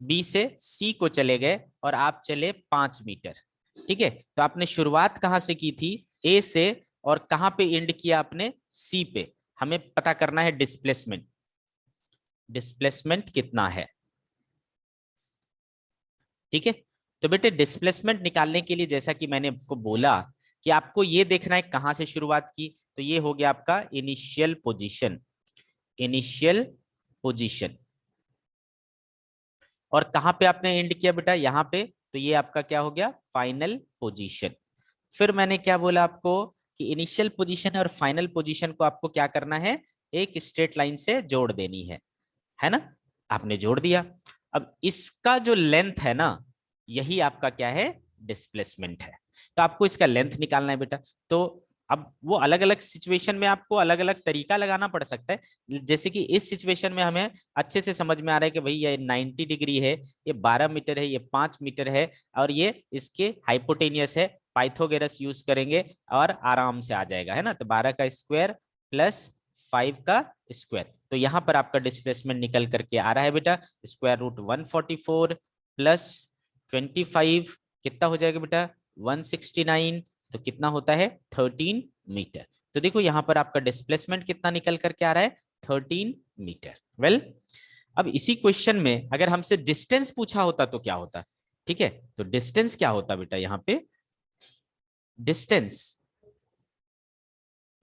बी से सी को चले गए और आप चले 5 मीटर, ठीक है। तो आपने शुरुआत कहां से की थी, ए से, और कहां पे एंड किया आपने, सी पे। हमें पता करना है डिस्प्लेसमेंट, डिस्प्लेसमेंट कितना है, ठीक है। तो बेटे डिस्प्लेसमेंट निकालने के लिए जैसा कि मैंने आपको बोला कि आपको ये देखना है कहां से शुरुआत की, तो ये हो गया आपका इनिशियल पोजीशन, इनिशियल पोजीशन, और कहां पे आपने एंड किया बेटा, यहां पे, तो ये आपका क्या हो गया, फाइनल पोजीशन। फिर मैंने क्या बोला आपको कि इनिशियल पोजीशन और फाइनल पोजीशन को आपको क्या करना है, एक स्ट्रेट लाइन से जोड़ देनी है ना, आपने जोड़ दिया। अब इसका जो लेंथ है ना, यही आपका क्या है, डिस्प्लेसमेंट है। तो आपको इसका लेंथ निकालना है बेटा। तो अब वो अलग अलग सिचुएशन में आपको अलग अलग तरीका लगाना पड़ सकता है। जैसे कि इस सिचुएशन में हमें अच्छे से समझ में आ रहा है कि भाई ये 90 डिग्री है, ये 12 मीटर है, ये 5 मीटर है, और ये इसके हाइपोटेनियस है, पाइथागोरस यूज करेंगे और आराम से आ जाएगा, है ना। तो 12 का स्क्वायर प्लस 5 का स्क्वायर, तो यहां पर आपका डिस्प्लेसमेंट निकल करके आ रहा है बेटा, स्क्वायर रूट 144 प्लस 25 कितना हो जाएगा बेटा, 169, तो कितना होता है, 13 मीटर। तो देखो यहां पर आपका डिस्प्लेसमेंट कितना निकल करके आ रहा है, 13 मीटर। वेल, अब इसी क्वेश्चन में अगर हमसे डिस्टेंस पूछा होता तो क्या होता, ठीक है। तो डिस्टेंस क्या होता बेटा, यहां पे डिस्टेंस,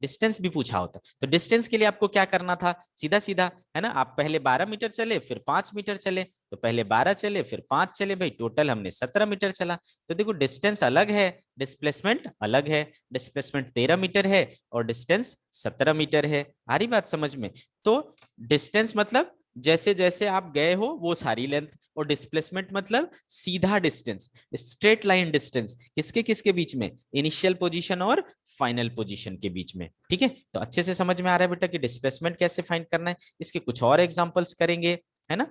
डिस्टेंस भी पूछा होता, तो डिस्टेंस के लिए आपको क्या करना था, सीधा सीधा, है ना, आप पहले 12 मीटर चले फिर 5 मीटर चले, तो पहले 12 चले फिर 5 चले, भाई टोटल हमने 17 मीटर चला। तो देखो डिस्टेंस अलग है, डिस्प्लेसमेंट अलग है, डिस्प्लेसमेंट 13 मीटर है और डिस्टेंस 17 मीटर है। आ रही बात समझ में। तो डिस्टेंस मतलब जैसे जैसे आप गए हो वो सारी लेंथ, और डिस्प्लेसमेंट मतलब सीधा डिस्टेंस, स्ट्रेट लाइन डिस्टेंस, किसके किसके बीच में, इनिशियल पोजीशन और फाइनल पोजीशन के बीच में। ठीक है, तो अच्छे से समझ में आ रहा है बेटा कि डिस्प्लेसमेंट कैसे फाइंड करना है। इसके कुछ और एग्जांपल्स करेंगे, है ना।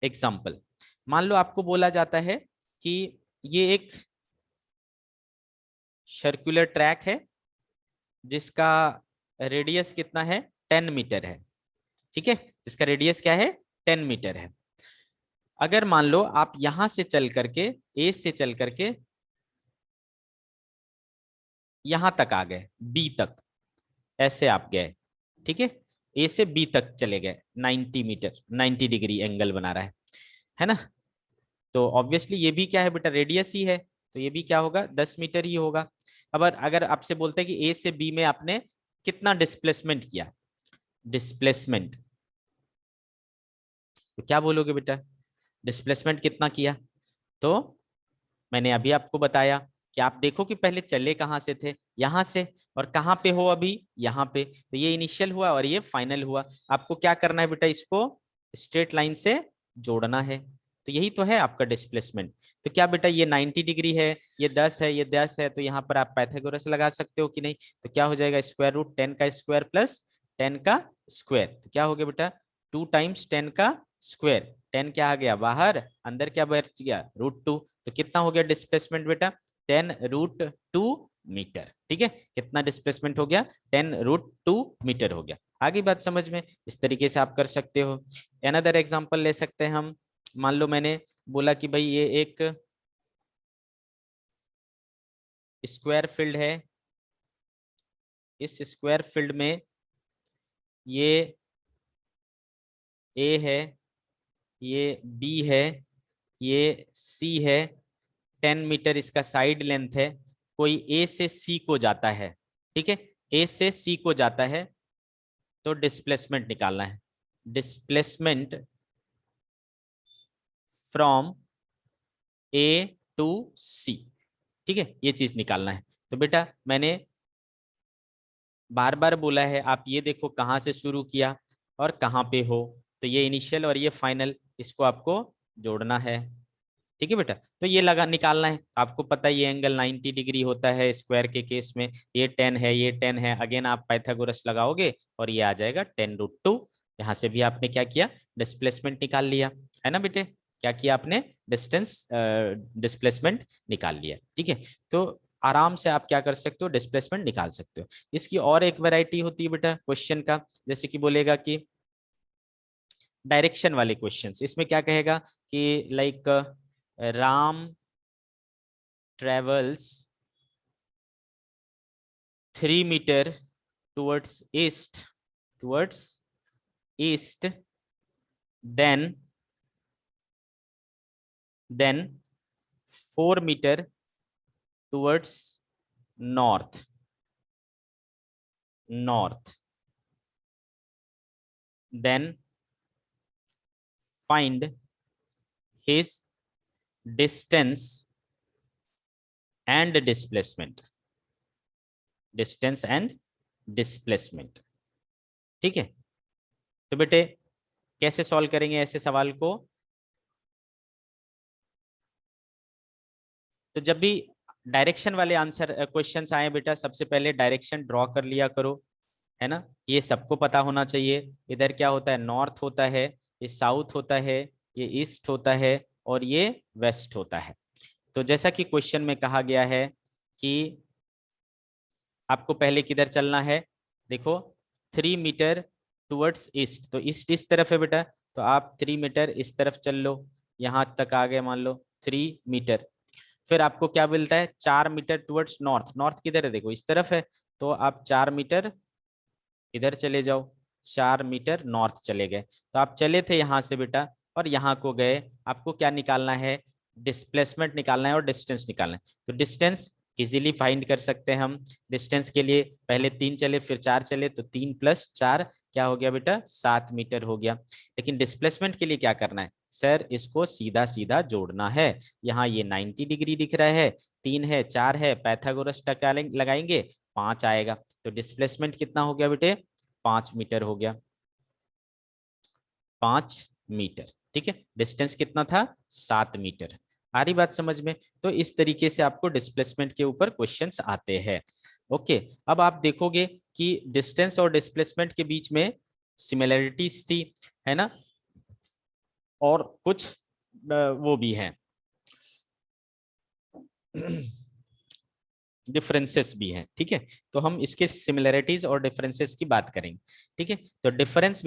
एग्जांपल, मान लो आपको बोला जाता है कि ये एक सर्कुलर ट्रैक है जिसका रेडियस कितना है, 10 मीटर है। ठीक है, जिसका रेडियस क्या है, 10 मीटर है। अगर मान लो आप यहां से चल करके, ए से चल करके यहां तक आ गए, बी तक, ऐसे आप गए। ठीक है, ए से बी तक चले गए, 90 मीटर, 90 डिग्री एंगल बना रहा है ना। तो ऑब्वियसली ये भी क्या है बेटा, रेडियस ही है, तो ये भी क्या होगा, 10 मीटर ही होगा। अब अगर आपसे बोलते हैं कि ए से बी में आपने कितना डिस्प्लेसमेंट किया, डिस्प्लेसमेंट, तो क्या बोलोगे बेटा, डिस्प्लेसमेंट कितना किया। तो मैंने अभी आपको बताया कि आप देखो कि पहले चले कहां से थे, यहां से, और कहां पे हो अभी, यहाँ पे, तो ये इनिशियल हुआ और ये फाइनल हुआ। आपको क्या करना है बेटा, इसको स्ट्रेट लाइन से जोड़ना है। तो यही तो है आपका डिस्प्लेसमेंट। तो क्या बेटा, ये 90 डिग्री है, ये 10 है, ये 10 है, तो यहाँ पर आप पाइथागोरस लगा सकते हो कि नहीं। तो क्या हो जाएगा, स्क्वायर रूट 10 का स्क्वायर प्लस 10 का स्क्वायर, तो क्या हो गया बेटा, 2 टाइम्स 10 का स्क्वायर, 10 क्या आ गया बाहर, अंदर क्या बच गया, √2। तो कितना हो गया डिस्प्लेसमेंट बेटा, 10√2 मीटर। ठीक है, कितना डिस्प्लेसमेंट हो गया, 10√2 मीटर हो गया। आगे बात समझ में, इस तरीके से आप कर सकते हो। अनदर एग्जांपल ले सकते हैं हम। मान लो मैंने बोला कि भाई ये एक स्क्वायर फील्ड है, इस स्क्वायर फील्ड में ये ए है, ये बी है, ये सी है, 10 मीटर इसका साइड लेंथ है। कोई ए से सी को जाता है, ठीक है, ए से सी को जाता है, तो डिस्प्लेसमेंट निकालना है, डिस्प्लेसमेंट फ्रॉम ए टू सी। ठीक है, ये चीज निकालना है। तो बेटा मैंने बार बार बोला है, आप ये देखो कहां से शुरू किया और कहां पे हो, तो ये इनिशियल और ये फाइनल, इसको आपको जोड़ना है। ठीक है बेटा, तो ये लगा निकालना है। आपको पता है ये एंगल 90 डिग्री होता है स्क्वायर के केस में, ये 10 है, ये 10 है, अगेन आप पाइथागोरस लगाओगे और ये आ जाएगा 10√2। यहाँ से भी आपने क्या किया, डिस्प्लेसमेंट निकाल लिया, है ना बेटे, क्या किया आपने, डिस्प्लेसमेंट निकाल लिया। ठीक है, तो आराम से आप क्या कर सकते हो, डिस्प्लेसमेंट निकाल सकते हो। इसकी और एक वैरायटी होती है बेटा क्वेश्चन का, जैसे कि बोलेगा कि डायरेक्शन वाले क्वेश्चंस, इसमें क्या कहेगा कि like Ram travels 3 meter towards east, then 4 meter towards north, then find his distance and displacement, ठीक है। तो बेटे कैसे सॉल्व करेंगे ऐसे सवाल को, तो जब भी डायरेक्शन वाले आंसर क्वेश्चंस आए बेटा, सबसे पहले डायरेक्शन ड्रॉ कर लिया करो, है ना। ये सबको पता होना चाहिए, इधर क्या होता है, नॉर्थ होता है, ये साउथ होता है, ये ईस्ट होता है, और ये वेस्ट होता है। तो जैसा कि क्वेश्चन में कहा गया है कि आपको पहले किधर चलना है, देखो 3 मीटर टुवर्ड्स ईस्ट, तो ईस्ट इस तरफ है बेटा, तो आप 3 मीटर इस तरफ चल लो, यहां तक आ गए मान लो 3 मीटर। फिर आपको क्या मिलता है, 4 मीटर टुवर्ड्स नॉर्थ, नॉर्थ किधर है, देखो इस तरफ है, तो आप 4 मीटर इधर चले जाओ, 4 मीटर नॉर्थ चले गए। तो आप चले थे यहां से बेटा और यहाँ को गए, आपको क्या निकालना है, डिस्प्लेसमेंट निकालना है और डिस्टेंस निकालना है। तो डिस्टेंस इजीली फाइंड कर सकते हैं हम। डिस्टेंस के लिए पहले 3 चले फिर 4 चले, तो 3 + 4 क्या हो गया बेटा, 7 मीटर हो गया। लेकिन डिस्प्लेसमेंट के लिए क्या करना है सर, इसको सीधा सीधा जोड़ना है। यहाँ ये 90 डिग्री दिख रहा है, 3 है 4 है, पाइथागोरस लगाएंगे 5 आएगा। तो डिस्प्लेसमेंट कितना हो गया बेटे, 5 मीटर हो गया, 5 मीटर। ठीक है, डिस्टेंस कितना था, 7 मीटर। आ रही बात समझ में? तो इस तरीके से आपको डिस्प्लेसमेंट के ऊपर क्वेश्चंस आते हैं। ओके, अब आप देखोगे कि डिस्टेंस और डिस्प्लेसमेंट के बीच में सिमिलरिटीज थी, है ना, और कुछ वो भी है, डिफरेंसेस भी हैं। ठीक है, तो हम इसके सिमिलरिटीज और डिफरेंसेस की बात करेंगे। ठीक है, तो difference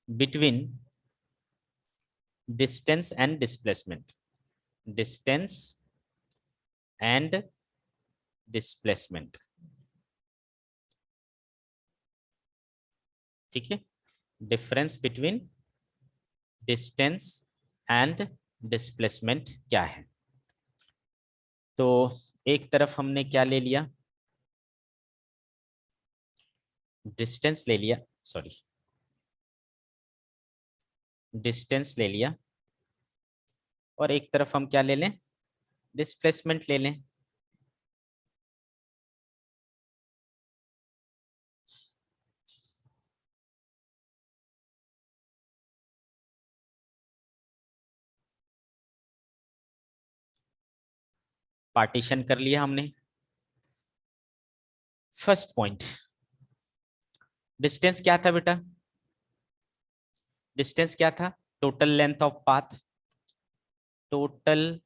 between distance and displacement, distance and displacement. ठीक है, difference between distance and displacement क्या है? तो एक तरफ हमने क्या ले लिया, डिस्टेंस ले लिया, सॉरी डिस्टेंस ले लिया, और एक तरफ हम क्या ले लें, डिस्प्लेसमेंट ले लें। पार्टीशन कर लिया हमने। फर्स्ट पॉइंट, डिस्टेंस क्या था बेटा, डिस्टेंस क्या था, total length of path, total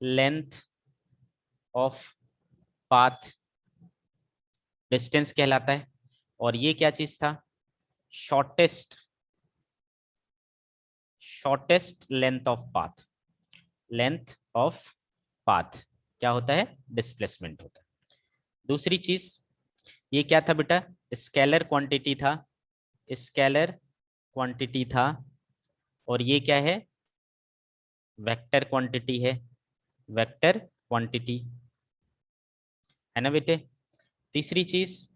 length of path distance कहलाता है। और ये क्या चीज था, shortest shortest length of path, length of path क्या होता है, डिस्प्लेसमेंट होता है। दूसरी चीज, ये क्या था बेटा, स्केलर क्वांटिटी था, स्केलर क्वांटिटी था, और ये क्या है, वेक्टर क्वांटिटी है, वेक्टर क्वांटिटी, है ना बेटे। तीसरी चीज,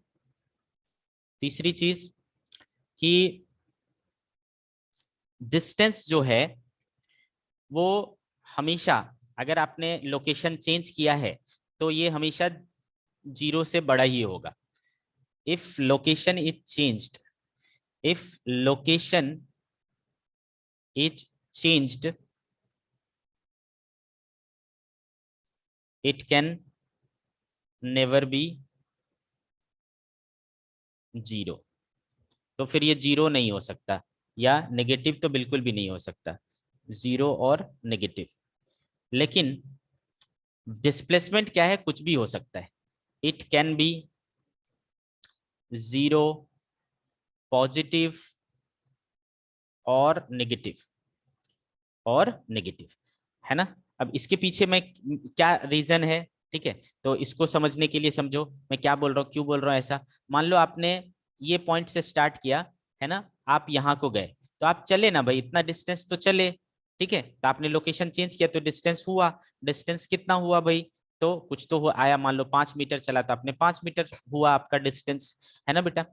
तीसरी चीज कि डिस्टेंस जो है वो हमेशा, अगर आपने लोकेशन चेंज किया है तो ये हमेशा 0 से बड़ा ही होगा। If location is changed, if location is changed, it can never be 0। तो फिर ये 0 नहीं हो सकता, या नेगेटिव तो बिल्कुल भी नहीं हो सकता, 0 और नेगेटिव। लेकिन डिस्प्लेसमेंट क्या है, कुछ भी हो सकता है, इट कैन बी 0, पॉजिटिव और नेगेटिव, और नेगेटिव, है ना। अब इसके पीछे में क्या रीजन है, ठीक है, तो इसको समझने के लिए समझो मैं क्या बोल रहा हूँ, क्यों बोल रहा हूँ ऐसा। मान लो आपने ये पॉइंट से स्टार्ट किया, है ना, आप यहाँ को गए, तो आप चले ना भाई, इतना डिस्टेंस तो चले, ठीक है, तो आपने लोकेशन चेंज किया तो डिस्टेंस हुआ, डिस्टेंस कितना हुआ भाई, तो कुछ तो हुआ, आया, मान लो 5 मीटर चला तो आपने 5 मीटर हुआ आपका डिस्टेंस, है ना बेटा।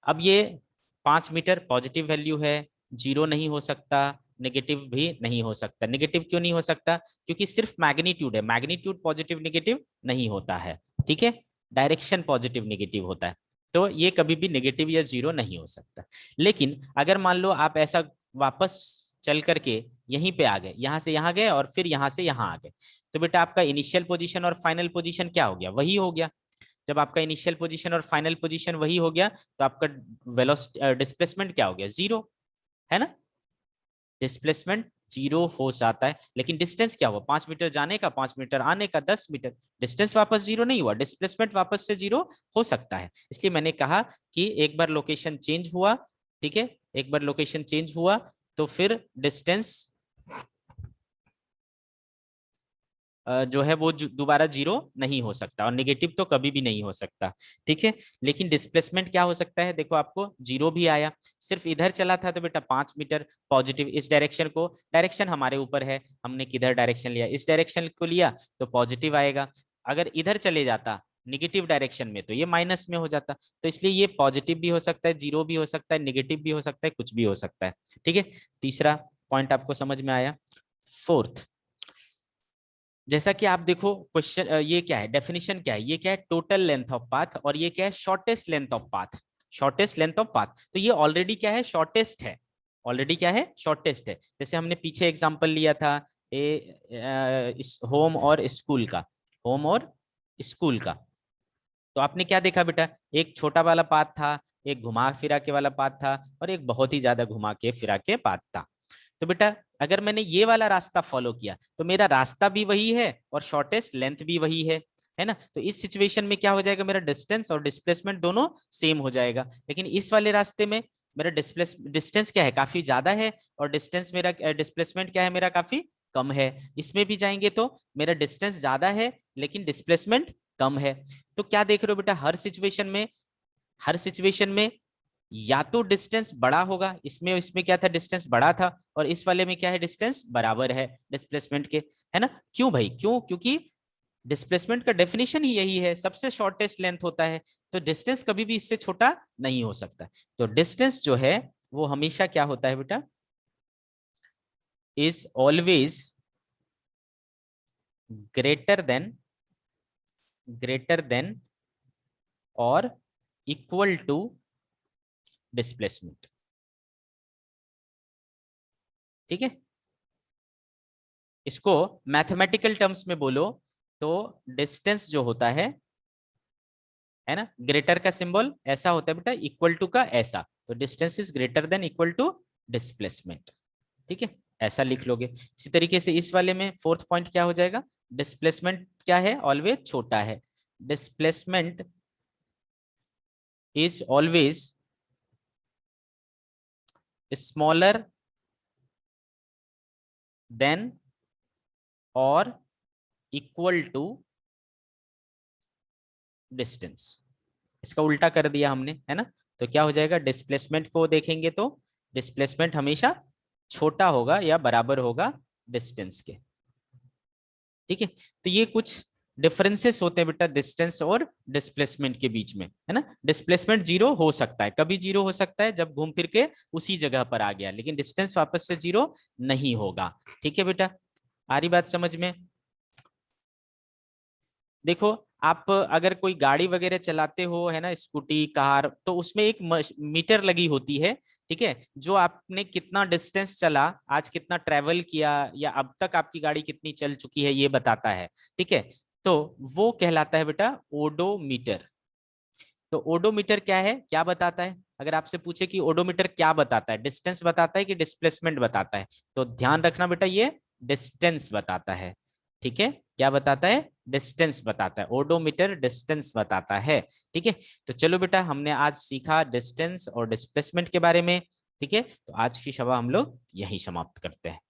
अब ये 5 मीटर पॉजिटिव वैल्यू है, 0 नहीं हो सकता, नेगेटिव भी नहीं हो सकता। नेगेटिव क्यों नहीं हो सकता, क्योंकि सिर्फ मैग्नीट्यूड है, मैग्नीट्यूड पॉजिटिव नेगेटिव नहीं होता है, ठीक है, डायरेक्शन पॉजिटिव नेगेटिव होता है, तो ये कभी भी नेगेटिव या 0 नहीं हो सकता। लेकिन अगर मान लो आप ऐसा वापस चल करके यहीं पे आ गए, यहां से यहां गए और फिर यहां से यहां आ गए, तो बेटा आपका इनिशियल पोजीशन और फाइनल पोजीशन क्या हो गया, वही हो गया। जब आपका इनिशियल पोजीशन और फाइनल पोजीशन वही हो गया, तो आपका वेलोसिटी डिस्प्लेसमेंट क्या हो गया, 0, है ना। डिस्प्लेसमेंट 0 हो जाता है, लेकिन डिस्टेंस क्या हुआ, 5 मीटर जाने का, 5 मीटर आने का, 10 मीटर, डिस्टेंस वापस 0 नहीं हुआ, डिस्प्लेसमेंट वापस से 0 हो सकता है। इसलिए मैंने कहा कि एक बार लोकेशन चेंज हुआ, ठीक है, एक बार लोकेशन चेंज हुआ तो फिर डिस्टेंस जो है वो दोबारा 0 नहीं हो सकता, और नेगेटिव तो कभी भी नहीं हो सकता, ठीक है। लेकिन डिस्प्लेसमेंट क्या हो सकता है, देखो आपको 0 भी आया, सिर्फ इधर चला था तो बेटा 5 मीटर पॉजिटिव, इस डायरेक्शन को, डायरेक्शन हमारे ऊपर है, हमने किधर डायरेक्शन लिया, इस डायरेक्शन को लिया तो पॉजिटिव आएगा। अगर इधर चले जाता निगेटिव डायरेक्शन में तो ये माइनस में हो जाता। तो इसलिए ये पॉजिटिव भी हो सकता है, 0 भी हो सकता है, निगेटिव भी हो सकता है, कुछ भी हो सकता है, ठीक है। तीसरा पॉइंट आपको समझ में आया। फोर्थ, जैसा कि आप देखो क्वेश्चन, ये क्या है, डेफिनेशन क्या है, ये क्या है, टोटल लेंथ ऑफ पाथ, और ये क्या है, shortest length of path. Shortest length of path, तो ये ऑलरेडी क्या है, शॉर्टेस्ट है। ऑलरेडी क्या है, शॉर्टेस्ट है। जैसे हमने पीछे एग्जांपल लिया था होम और स्कूल का, होम और स्कूल का। तो आपने क्या देखा बेटा, एक छोटा वाला पाथ था, एक घुमा फिरा के वाला पाथ था, और एक बहुत ही ज्यादा घुमा के फिरा के पाथ था। तो बेटा अगर मैंने ये वाला रास्ता फॉलो किया तो मेरा रास्ता भी वही है और शॉर्टेस्ट लेंथ भी वही है ना। तो इस सिचुएशन में क्या हो जाएगा, मेरा डिस्टेंस और डिस्प्लेसमेंट दोनों सेम हो जाएगा। लेकिन इस वाले रास्ते में मेरा डिस्टेंस क्या है, काफी ज्यादा है, और डिस्टेंस मेरा डिस्प्लेसमेंट क्या है, मेरा काफी कम है। इसमें भी जाएंगे तो मेरा डिस्टेंस ज्यादा है लेकिन डिस्प्लेसमेंट कम है। तो क्या देख रहे हो बेटा, हर सिचुएशन में या तो डिस्टेंस बड़ा होगा, इसमें इसमें क्या था, डिस्टेंस बड़ा था, और इस वाले में क्या है, डिस्टेंस बराबर है डिस्प्लेसमेंट के, है ना। क्यों भाई, क्यों, क्योंकि डिस्प्लेसमेंट का डेफिनेशन ही यही है, सबसे शॉर्टेस्ट लेंथ होता है, तो डिस्टेंस कभी भी इससे छोटा नहीं हो सकता। तो डिस्टेंस जो है वो हमेशा क्या होता है बेटा, इज ऑलवेज ग्रेटर देन और इक्वल टू डिस्प्लेसमेंट। ठीक है, इसको मैथमेटिकल टर्म्स में बोलो तो डिस्टेंस जो होता है ना, ग्रेटर का सिंबल ऐसा होता है बेटा, इक्वल टू का ऐसा, तो distance is greater than equal to displacement. ठीक है, ऐसा लिख लोगे। इसी तरीके से इस वाले में फोर्थ पॉइंट क्या हो जाएगा, डिस्प्लेसमेंट क्या है, ऑलवेज छोटा है। Displacement is always smaller than और इक्वल टू डिस्टेंस। इसका उल्टा कर दिया हमने, है ना। तो क्या हो जाएगा, डिस्प्लेसमेंट को देखेंगे तो डिस्प्लेसमेंट हमेशा छोटा होगा या बराबर होगा डिस्टेंस के। ठीक है, तो ये कुछ डिफरेंसेस होते हैं बेटा डिस्टेंस और डिस्प्लेसमेंट के बीच में, है ना। डिस्प्लेसमेंट जीरो हो सकता है, कभी जीरो हो सकता है, जब घूम फिर के उसी जगह पर आ गया, लेकिन डिस्टेंस वापस से जीरो नहीं होगा। ठीक है बेटा, आ रही बात समझ में। देखो, आप अगर कोई गाड़ी वगैरह चलाते हो, है ना, स्कूटी कार, तो उसमें एक मीटर लगी होती है। ठीक है, जो आपने कितना डिस्टेंस चला, आज कितना ट्रेवल किया, या अब तक आपकी गाड़ी कितनी चल चुकी है, ये बताता है। ठीक है, तो वो कहलाता है बेटा ओडोमीटर। तो ओडोमीटर क्या है, क्या बताता है, अगर आपसे पूछे कि ओडोमीटर क्या बताता है, डिस्टेंस बताता है कि डिस्प्लेसमेंट बताता है, तो ध्यान रखना बेटा ये डिस्टेंस बताता है। ठीक है, क्या बताता है, डिस्टेंस बताता है, ओडोमीटर डिस्टेंस बताता है। ठीक है, तो चलो बेटा हमने आज सीखा डिस्टेंस और डिस्प्लेसमेंट के बारे में। ठीक है, तो आज की सभा हम लोग यही समाप्त करते हैं।